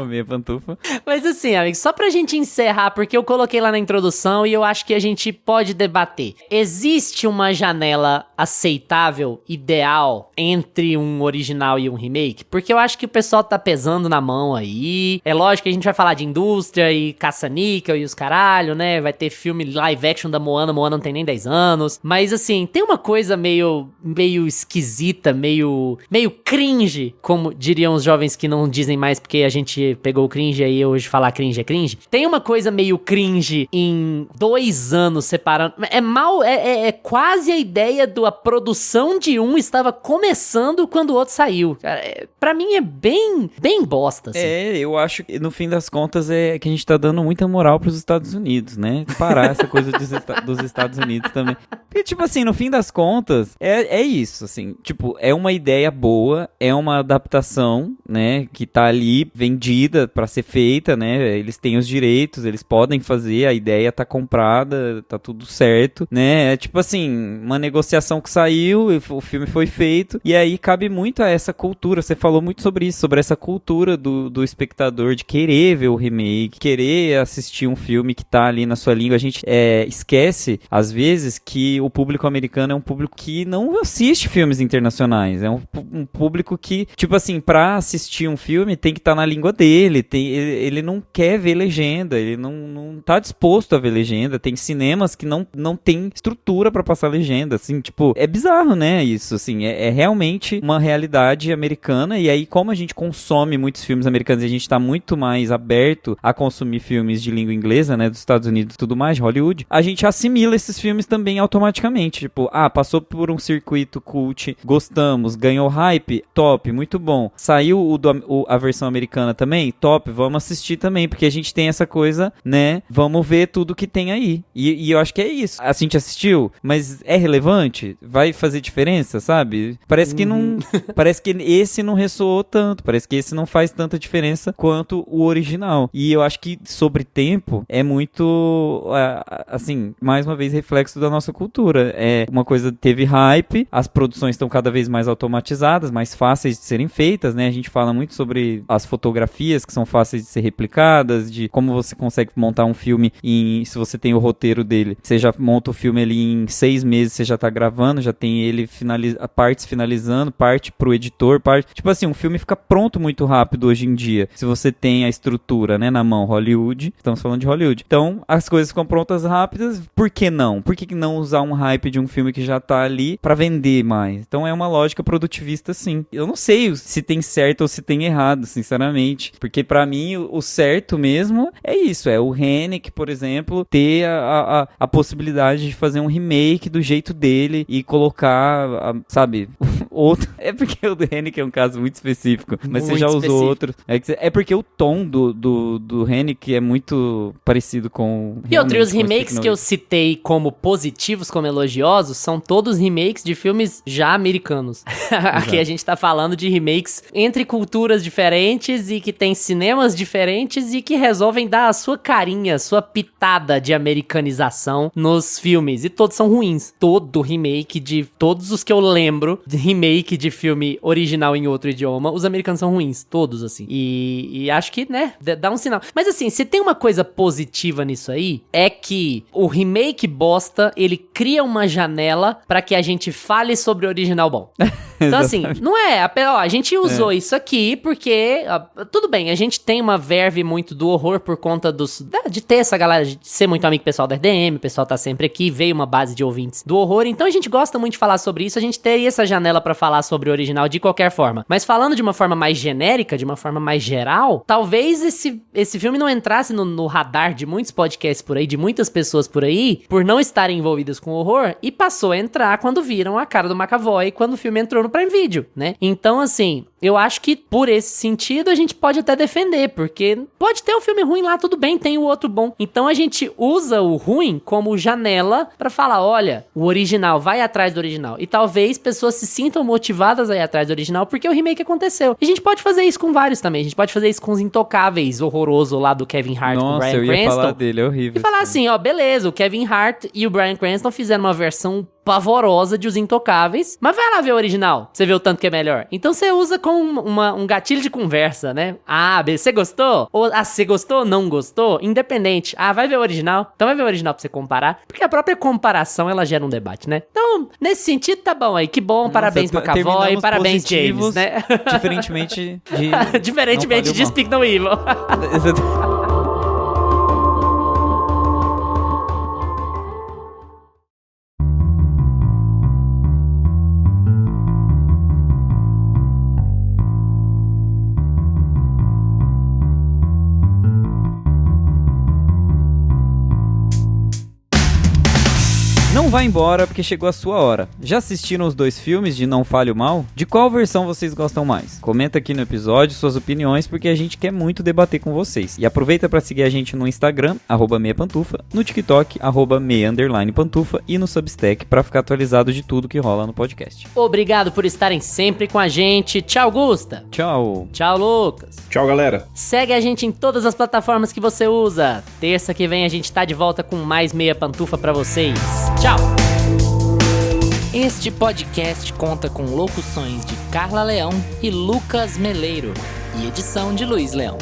@Meia Pantufa. Mas assim, amigo, só pra gente encerrar, porque eu coloquei lá na introdução e eu acho que a gente pode debater. Existe uma janela aceitável, ideal, entre um original e um remake? Porque eu acho que o pessoal tá pesando na mão aí. É lógico que a gente vai falar de indústria e caça-níquel e os caralho, né? Vai ter filme live action da Moana não tem nem 10 anos. Mas assim, tem uma coisa meio esquisita, meio cringe, como diriam os jovens que não dizem mais porque a gente pegou o cringe aí hoje falar cringe é cringe. Tem uma coisa meio cringe em 2 anos separando. É quase a ideia a produção de um estava começando quando o outro saiu. Cara, pra mim é bem bosta, assim. Eu acho que no fim das contas é que a gente tá dando muita moral pros Estados Unidos, né? Parar essa coisa dos Estados Unidos também. Porque, tipo assim, no fim das contas, é isso, assim. Tipo, é uma ideia boa, é uma adaptação, né? Que tá ali vendida pra ser feita, né? Eles têm os direitos, eles podem fazer, a ideia tá comprada, tá tudo certo, né? É tipo assim, uma negociação que saiu, o filme foi feito, e aí cabe muito a essa cultura. Você falou muito sobre isso, sobre essa cultura do espectador de querer ver o remake, querer assistir um filme que tá ali na sua língua. A gente esquece, às vezes, que o público americano é um público que não assiste filmes internacionais. É um público que, tipo assim, pra assistir um filme tem que estar na língua dele. Ele não quer ver legenda, ele não tá disposto a ver legenda. Tem cinemas que não tem estrutura pra passar legenda, assim, tipo, é bizarro, né, isso, assim, é realmente uma realidade americana, e aí como a gente consome muitos filmes americanos e a gente tá muito mais aberto a consumir filmes de língua inglesa, né, dos Estados Unidos e tudo mais, de Hollywood, a gente assimila esses filmes também automaticamente, tipo, passou por um circuito cult, gostamos, ganhou hype, top, muito bom, saiu a versão americana também, top, vamos assistir também, porque a gente tem essa coisa, né, vamos ver tudo que tem aí, e eu acho que é isso, a gente assistiu, mas é relevante? Vai fazer diferença, sabe? Parece que não, parece que esse não ressoou tanto, parece que esse não faz tanta diferença quanto o original, e eu acho que sobre tempo é muito, assim, mais uma vez reflexo da nossa cultura, é uma coisa teve hype, as produções estão cada vez mais automatizadas, mais fáceis de serem feitas, né? A gente fala muito sobre as fotografias que são fáceis de ser replicadas, de como você consegue montar um filme se você tem o roteiro dele, você já monta o filme ali em 6 meses, você já tá gravando, já tem ele partes finalizando, parte pro editor, tipo assim, um filme fica pronto muito rápido hoje em dia, se você tem a estrutura, né, na mão, Hollywood, estamos falando de Hollywood, então as coisas ficam prontas rápidas, por que não? Por que não usar um hype de um filme que já tá ali pra vender mais? Então é uma lógica produtivista, sim. Eu não sei se tem certo ou se tem errado, sinceramente, porque pra mim o certo mesmo é isso, é o Haneke, por exemplo, ter a possibilidade de fazer um remake do jeito dele e colocar, sabe, outro. É porque o do Haneke é um caso muito específico, mas muito você já usou outro. É porque o tom do Haneke é muito parecido com... E outros remakes que eu citei como positivos, como elogiosos, são todos remakes de filmes já americanos. Aqui a gente tá falando de remakes entre culturas diferentes e que tem cinemas diferentes e que resolvem dar a sua carinha, sua pitada de americanização nos filmes. E todos são ruins. Todo remake de... Todos os que eu lembro de remake de filme original em outro idioma, os americanos são ruins. Todos, assim. E acho que, né, dá um sinal. Mas assim, se tem uma coisa positiva nisso aí, é que o remake bosta, ele cria uma janela pra que a gente fale sobre o original bom. Então assim, não é, a gente usou isso aqui porque, tudo bem, a gente tem uma verve muito do horror por conta de ter essa galera, de ser muito amigo pessoal da RDM, o pessoal tá sempre aqui, veio uma base de ouvintes do horror, então a gente gosta muito de falar sobre isso, a gente teria essa janela pra falar sobre o original de qualquer forma. Mas falando de uma forma mais genérica, de uma forma mais geral, talvez esse filme não entrasse no radar de muitos podcasts por aí, de muitas pessoas por aí, por não estarem envolvidas com horror, e passou a entrar quando viram a cara do McAvoy quando o filme entrou no Prime Video, né? Então, assim, eu acho que por esse sentido a gente pode até defender, porque pode ter um filme ruim lá, tudo bem, tem o outro bom. Então a gente usa o ruim como janela pra falar, olha, o original, vai atrás do original. E talvez pessoas se sintam motivadas a ir atrás do original porque o remake aconteceu. E a gente pode fazer isso com vários também. A gente pode fazer isso com Os Intocáveis, horroroso lá do Kevin Hart com o Bryan Cranston. Nossa, eu ia falar dele, é horrível. E falar assim, ó, beleza, o Kevin Hart e o Bryan Cranston fizeram uma versão pavorosa de Os Intocáveis, mas vai lá ver o original, você vê o tanto que é melhor. Então você usa como um gatilho de conversa, né? Você gostou? Ou você gostou ou não gostou? Independente. Vai ver o original? Então vai ver o original pra você comparar, porque a própria comparação, ela gera um debate, né? Então, nesse sentido, tá bom aí, que bom, parabéns McAvoy, parabéns James, né? Diferentemente de Speak No Evil. Não vá embora porque chegou a sua hora. Já assistiram os 2 filmes de Não Fale o Mal? De qual versão vocês gostam mais? Comenta aqui no episódio suas opiniões porque a gente quer muito debater com vocês. E aproveita para seguir a gente no Instagram, @meiapantufa, no TikTok, @meia_pantufa e no Substack para ficar atualizado de tudo que rola no podcast. Obrigado por estarem sempre com a gente. Tchau, Gusta. Tchau. Tchau, Lucas. Tchau, galera. Segue a gente em todas as plataformas que você usa. Terça que vem a gente tá de volta com mais Meia Pantufa pra vocês. Tchau! Este podcast conta com locuções de Carla Leão e Lucas Meleiro e edição de Luiz Leão.